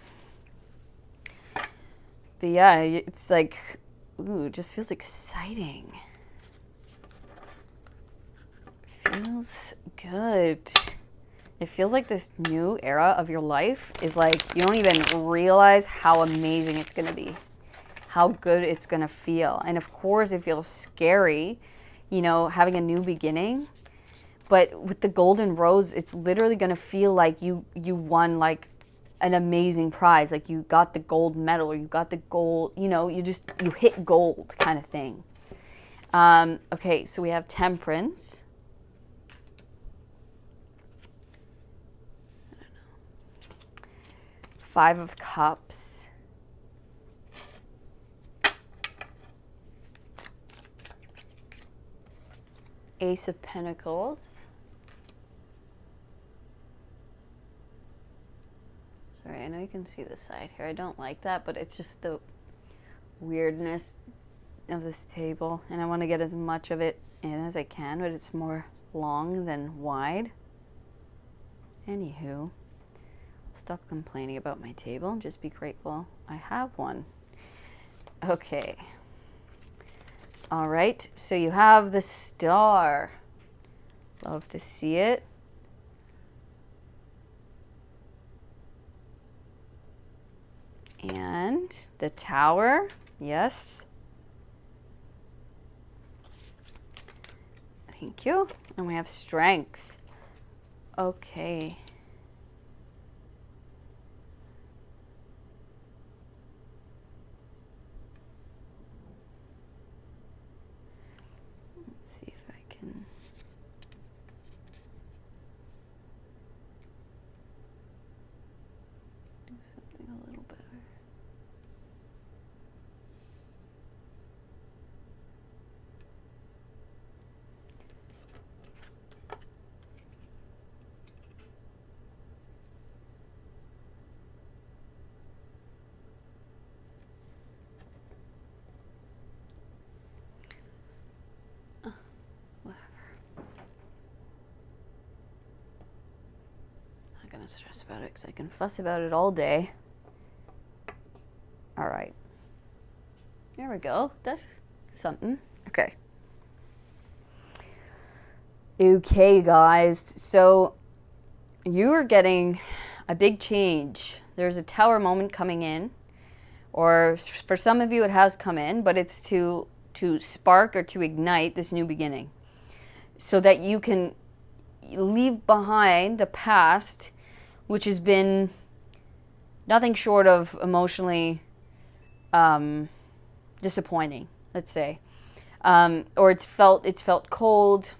A: But yeah, it's like, ooh, it just feels exciting. Feels good. It feels like this new era of your life is like, you don't even realize how amazing it's going to be, how good it's going to feel. And of course, it feels scary, having a new beginning. But with the golden rose, it's literally going to feel like you won like an amazing prize. Like you got the gold medal or you got the gold, you hit gold kind of thing. Okay, so we have Temperance. 5 of Cups. Ace of Pentacles. Sorry, I know you can see the side here. I don't like that, but it's just the weirdness of this table. And I want to get as much of it in as I can, but it's more long than wide. Anywho. Stop complaining about my table and just be grateful I have one. Okay. All right, so you have the Star. Love to see it. And the Tower, yes. Thank you. And we have Strength. Okay. going to stress about it because I can fuss about it all day. All right. There we go. That's something. Okay. Okay, guys. So you are getting a big change. There's a tower moment coming in, or for some of you it has come in, but it's to spark or to ignite this new beginning so that you can leave behind the past, which has been nothing short of emotionally disappointing, let's say, or it's felt cold.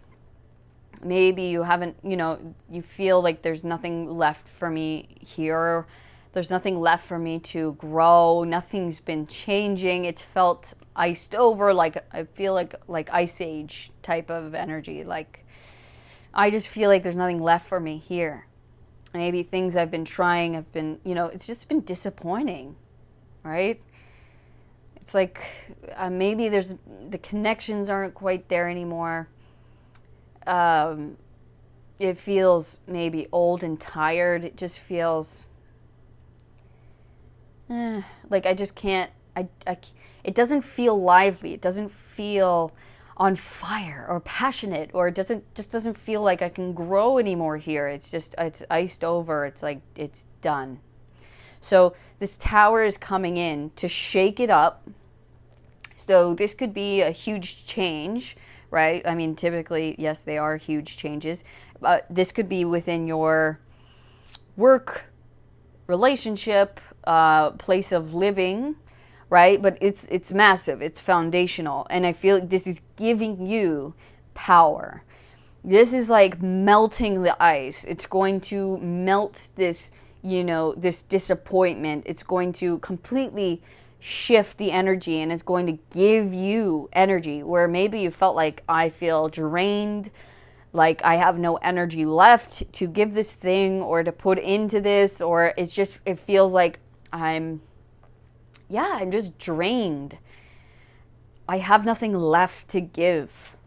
A: Maybe you haven't, you feel like there's nothing left for me here. There's nothing left for me to grow. Nothing's been changing. It's felt iced over, like I feel like Ice Age type of energy. Like I just feel like there's nothing left for me here. Maybe things I've been trying have been, it's just been disappointing, right? It's like maybe the connections aren't quite there anymore. It feels maybe old and tired. It just feels like I just can't, it doesn't feel lively. It doesn't feel on fire or passionate, or it doesn't feel like I can grow anymore here. It's iced over. It's like, it's done. So this tower is coming in to shake it up. So this could be a huge change, right? I mean, typically, yes, they are huge changes. But this could be within your work, relationship, place of living, right? But it's massive. It's foundational. And I feel like this is giving you power. This is like melting the ice. It's going to melt this, this disappointment. It's going to completely shift the energy, and it's going to give you energy where maybe you felt like, I feel drained, like I have no energy left to give this thing or to put into this, or it feels like I'm just drained. I have nothing left to give.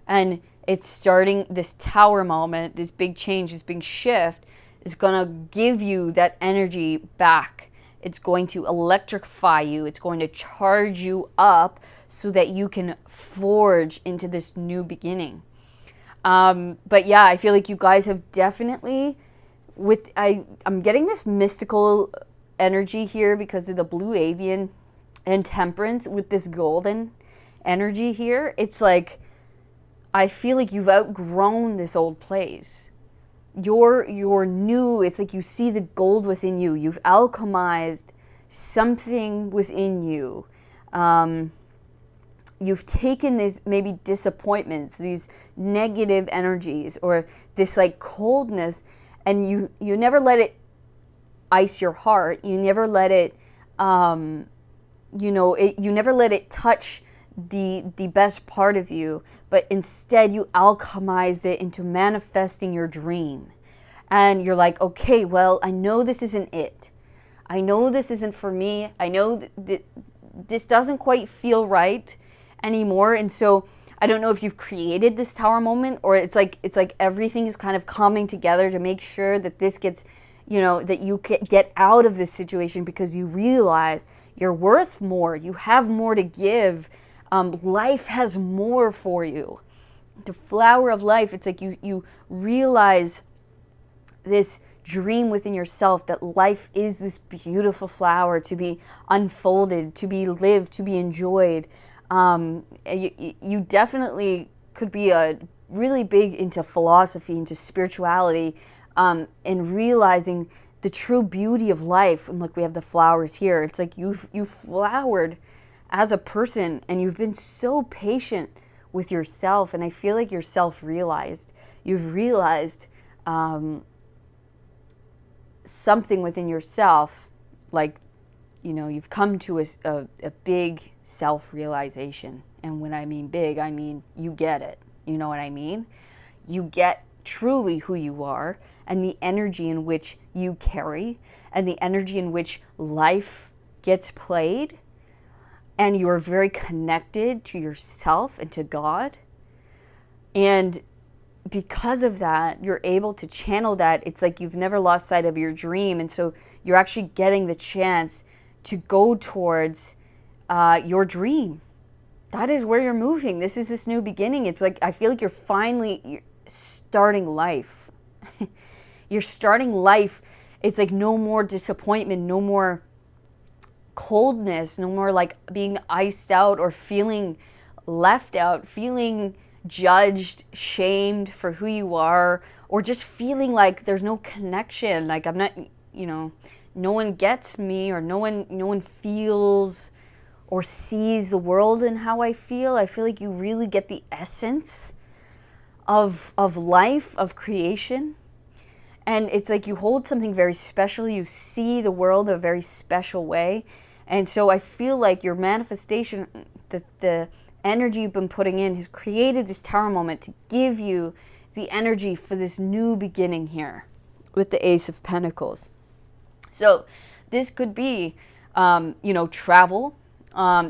A: And it's starting, this tower moment, this big change, this big shift is going to give you that energy back. It's going to electrify you. It's going to charge you up so that you can forge into this new beginning. But yeah, I feel like you guys have definitely, I'm getting this mystical energy here because of the blue avian and temperance with this golden energy here. It's like, I feel like you've outgrown this old place. You're new. It's like you see the gold within you. You've alchemized something within you. You've taken these maybe disappointments, these negative energies, or this like coldness, and you never let it ice your heart. You never let it, you never let it touch the best part of you, but instead you alchemize it into manifesting your dream. And you're like, okay, well, I know this isn't it. I know this isn't for me. I know that this doesn't quite feel right anymore. And so I don't know if you've created this tower moment, or it's like everything is kind of coming together to make sure that this gets, that you get out of this situation because you realize you're worth more. You have more to give. Life has more for you. The flower of life, it's like you realize this dream within yourself that life is this beautiful flower to be unfolded, to be lived, to be enjoyed. You definitely could be really big into philosophy, into spirituality, and realizing the true beauty of life. And look, we have the flowers here. It's like you've flowered as a person, and you've been so patient with yourself, and I feel like you're self-realized. You've realized something within yourself, like, you've come to a big self-realization. And when I mean big, I mean you get it. You know what I mean? You get truly who you are, and the energy in which you carry, and the energy in which life gets played. And you are very connected to yourself and to God. And because of that, you're able to channel that. It's like you've never lost sight of your dream. And so you're actually getting the chance to go towards your dream. That is where you're moving. This is this new beginning. It's like, I feel like you're starting life. You're starting life. It's like no more disappointment, no more coldness, no more like being iced out or feeling left out, feeling judged, shamed for who you are, or just feeling like there's no connection. Like I'm not, no one gets me, or no one feels or sees the world in how I feel. I feel like you really get the essence of life, of creation. And it's like you hold something very special. You see the world in a very special way. And so I feel like your manifestation, the energy you've been putting in, has created this tower moment to give you the energy for this new beginning here with the Ace of Pentacles. So this could be, travel.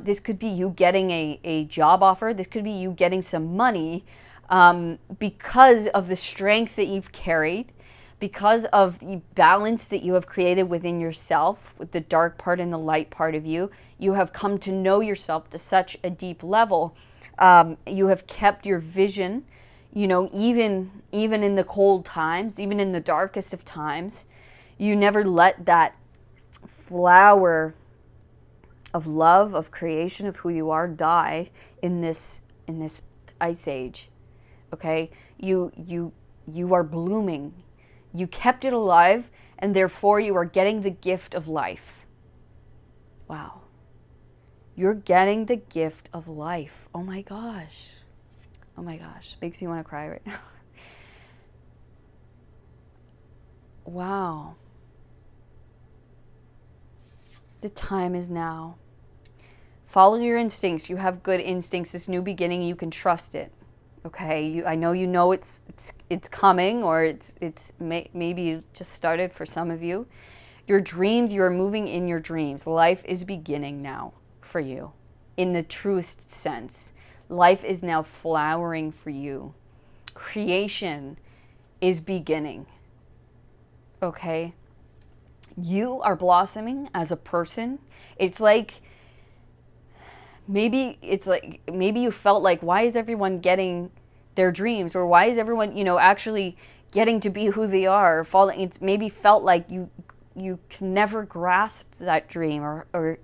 A: This could be you getting a job offer. This could be you getting some money because of the strength that you've carried, because of the balance that you have created within yourself, with the dark part and the light part of you. You have come to know yourself to such a deep level. You have kept your vision, even in the cold times, even in the darkest of times. You never let that flower of love, of creation, of who you are, die in this ice age. Okay? You are blooming. You kept it alive, and therefore you are getting the gift of life. Wow. You're getting the gift of life. Oh my gosh. Oh my gosh. Makes me want to cry right now. Wow. The time is now. Follow your instincts. You have good instincts. This new beginning, you can trust it. Okay, I know it's coming, or maybe it just started for some of you. Your dreams, you are moving in your dreams. Life is beginning now for you, in the truest sense. Life is now flowering for you. Creation is beginning. Okay, you are blossoming as a person. It's like maybe you felt like, why is everyone getting their dreams, or why is everyone actually getting to be who they are, falling? It's maybe felt like you can never grasp that dream, or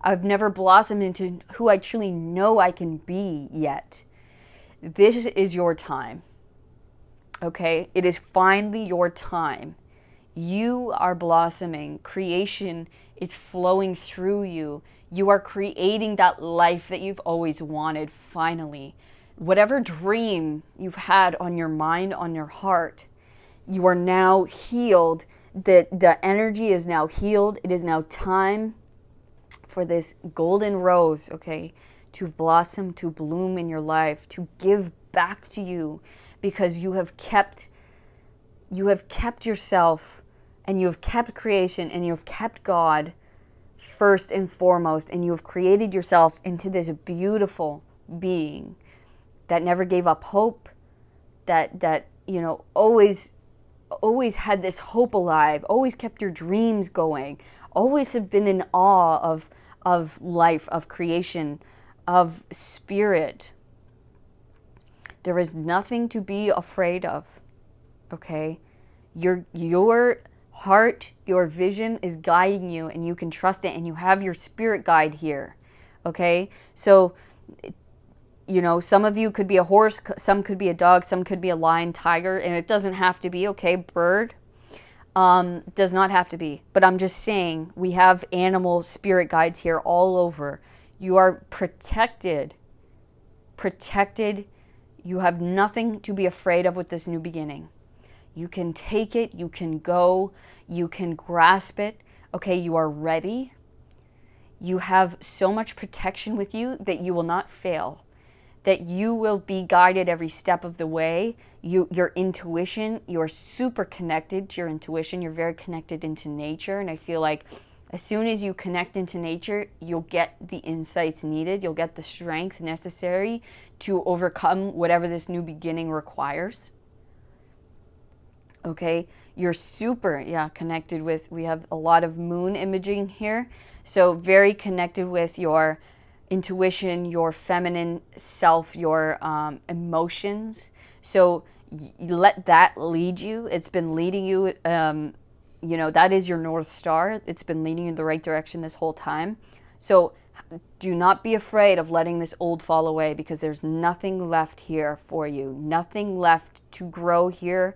A: I've never blossomed into who I truly know I can be yet. This is your time. Okay, it is finally your time. You are blossoming. Creation is flowing through you. You are creating that life that you've always wanted, finally. Whatever dream you've had on your mind, on your heart, you are now healed. The energy is now healed. It is now time for this golden rose, okay, to blossom, to bloom in your life, to give back to you, because you have kept yourself, and you have kept creation, and you have kept God first and foremost, and you have created yourself into this beautiful being that never gave up hope, that always had this hope alive, always kept your dreams going, always have been in awe of life, of creation, of spirit. There is nothing to be afraid of. Okay? Your heart, your vision is guiding you, and you can trust it, and you have your spirit guide here. Okay? So, some of you could be a horse, some could be a dog, some could be a lion, tiger, and it doesn't have to be, okay, bird. Does not have to be. But I'm just saying, we have animal spirit guides here all over. You are protected. Protected. You have nothing to be afraid of with this new beginning. You can take it, you can go, you can grasp it. Okay, you are ready. You have so much protection with you that you will not fail, that you will be guided every step of the way. Your intuition, you're super connected to your intuition. You're very connected into nature, and I feel like As soon as you connect into nature, you'll get the insights needed. You'll get the strength necessary to overcome whatever this new beginning requires. Okay, you're super, connected with, we have a lot of moon imaging here. So very connected with your intuition, your feminine self, your emotions. So you let that lead you. It's been leading you. That is your North Star. It's been leading you in the right direction this whole time. So do not be afraid of letting this old fall away, because there's nothing left here for you. Nothing left to grow here.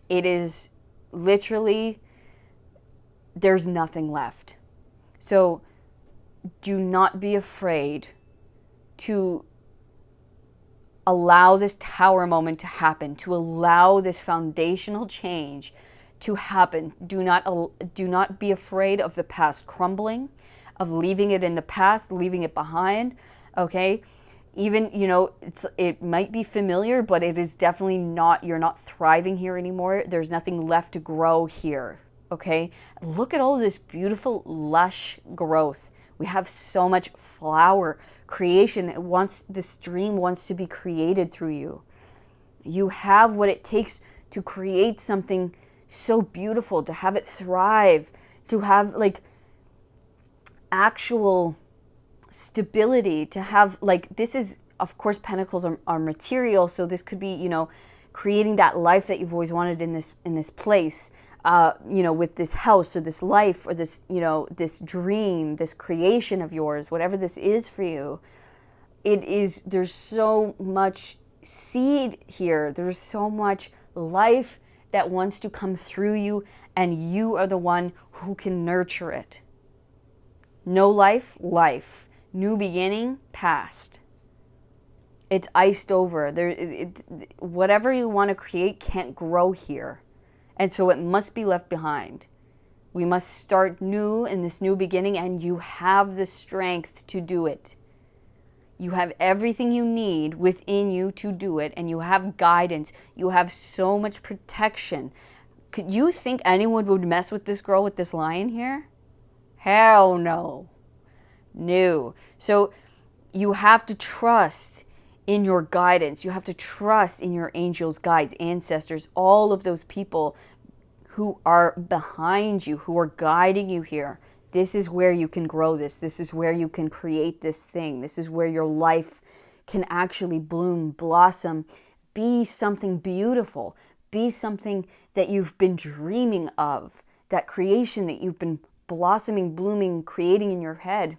A: It is literally, there's nothing left. So do not be afraid to allow this tower moment to happen, to allow this foundational change to happen. Do not be afraid of the past crumbling, of leaving it in the past, leaving it behind, okay? Even, it might be familiar, but it is definitely not, you're not thriving here anymore. There's nothing left to grow here, okay? Look at all this beautiful, lush growth. We have so much flower creation. This dream wants to be created through you. You have what it takes to create something so beautiful, to have it thrive, to have actual stability, to have this is, of course, pentacles are material, so this could be, creating that life that you've always wanted in this place, with this house or this life or this, this dream, this creation of yours, whatever this is for you. There's so much seed here. There's so much life that wants to come through you, and you are the one who can nurture it. No life, life. New beginning, past. It's iced over. Whatever you want to create can't grow here. And so it must be left behind. We must start new in this new beginning, and you have the strength to do it. You have everything you need within you to do it, and you have guidance. You have so much protection. Could you think anyone would mess with this girl with this lion here? Hell no. No. So you have to trust in your guidance. You have to trust in your angels, guides, ancestors, all of those people who are behind you, who are guiding you here. This is where you can grow this. This is where you can create this thing. This is where your life can actually bloom, blossom, be something beautiful, be something that you've been dreaming of, that creation that you've been blossoming, blooming, creating in your head.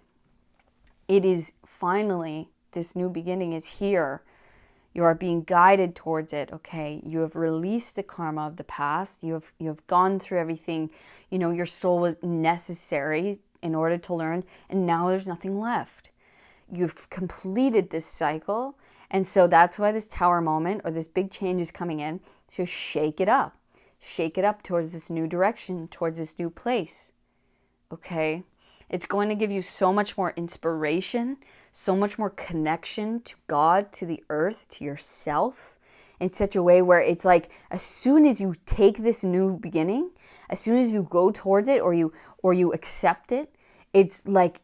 A: It is finally, this new beginning is here. You are being guided towards it, okay? You have released the karma of the past. You have gone through everything, your soul was necessary in order to learn, and now there's nothing left. You've completed this cycle, and so that's why this tower moment or this big change is coming in. So shake it up. Shake it up towards this new direction, towards this new place, okay? It's going to give you so much more inspiration, so much more connection to God, to the earth, to yourself, in such a way where it's like, as soon as you take this new beginning, as soon as you go towards it or you accept it, it's like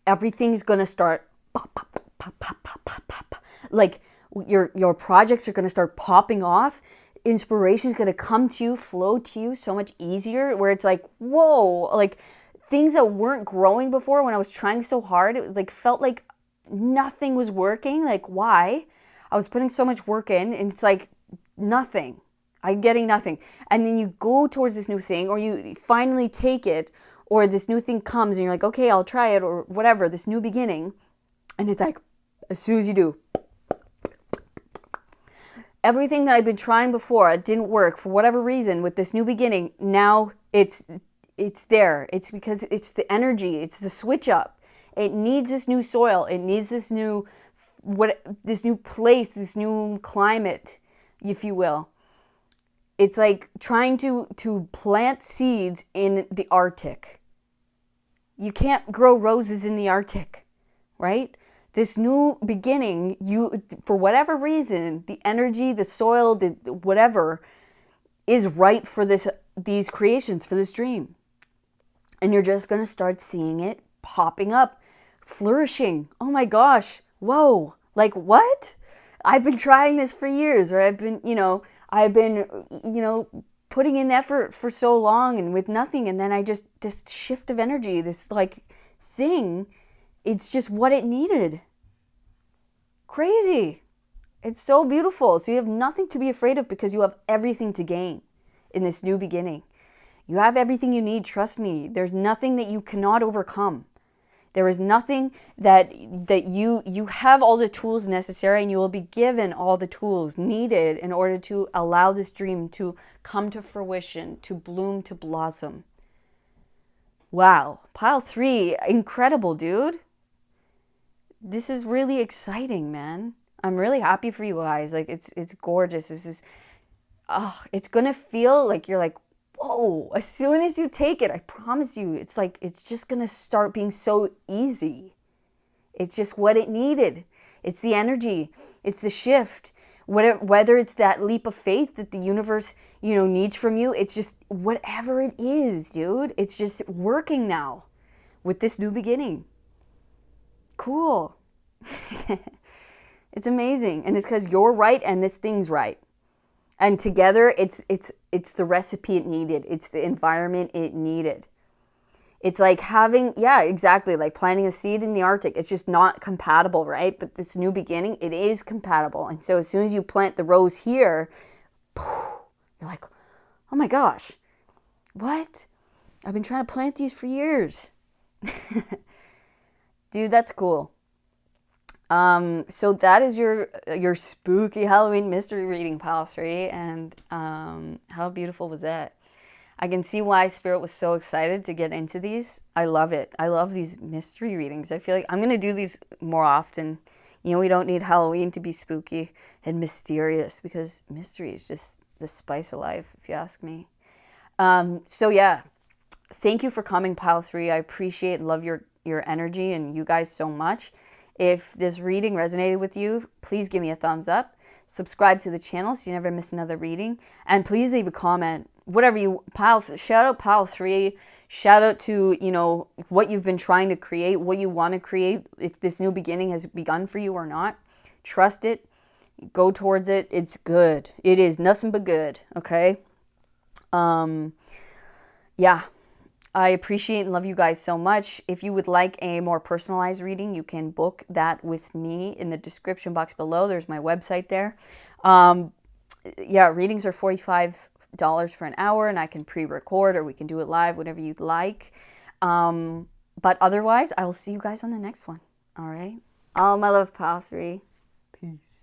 A: everything's going to start pop, pop, pop, pop, pop, pop, pop. Like your projects are going to start popping off. Inspiration is going to come to you, flow to you so much easier, where it's like, whoa, like things that weren't growing before when I was trying so hard, it was like, felt like nothing was working. Like, why? I was putting so much work in, and it's like nothing. I'm getting nothing. And then you go towards this new thing, or you finally take it, or this new thing comes and you're like, okay, I'll try it, or whatever, this new beginning. And it's like, as soon as you do, everything that I've been trying before, it didn't work for whatever reason. With this new beginning, now it's there. It's because it's the energy. It's the switch up. It needs this new soil. It needs this new place, this new climate, if you will. It's like trying to plant seeds in the Arctic. You can't grow roses in the Arctic, right? This new beginning, for whatever reason, the energy, the soil, the whatever is right for these creations, for this dream. And you're just going to start seeing it popping up, flourishing. Oh my gosh. Whoa. Like what? I've been trying this for years, or I've been, putting in effort for so long and with nothing. And then this shift of energy, this like thing, it's just what it needed. Crazy. It's so beautiful. So you have nothing to be afraid of because you have everything to gain in this new beginning. You have everything you need. Trust me. There's nothing that you cannot overcome. There is nothing that you have all the tools necessary, and you will be given all the tools needed in order to allow this dream to come to fruition, to bloom, to blossom. Wow. Pile 3, incredible, dude. This is really exciting, man. I'm really happy for you guys. Like it's gorgeous. This is it's going to feel like you're like, whoa, as soon as you take it, I promise you, it's like, it's just going to start being so easy. It's just what it needed. It's the energy. It's the shift. Whether it's that leap of faith that the universe, needs from you, it's just whatever it is, dude. It's just working now with this new beginning. Cool. It's amazing. And it's because you're right and this thing's right. And together, it's the recipe it needed. It's the environment it needed. It's like having, yeah, exactly, like planting a seed in the Arctic. It's just not compatible, right? But this new beginning, it is compatible. And so as soon as you plant the rose here, you're like, oh my gosh, what? I've been trying to plant these for years. Dude, that's cool. So that is your spooky Halloween mystery reading, Pile 3, and how beautiful was that? I can see why Spirit was so excited to get into these. I love it. I love these mystery readings. I feel like I'm going to do these more often. We don't need Halloween to be spooky and mysterious, because mystery is just the spice of life, if you ask me. So yeah, thank you for coming, Pile 3. I appreciate and love your energy and you guys so much. If this reading resonated with you, please give me a thumbs up. Subscribe to the channel so you never miss another reading. And please leave a comment. Whatever shout out Pile 3. Shout out to, what you've been trying to create, what you want to create, if this new beginning has begun for you or not. Trust it. Go towards it. It's good. It is nothing but good. Okay? Yeah. I appreciate and love you guys so much. If you would like a more personalized reading, you can book that with me in the description box below. There's my website there. Readings are $45 for an hour, and I can pre-record or we can do it live, whatever you'd like. But otherwise, I will see you guys on the next one. All right? All my love, Pile 3. Peace.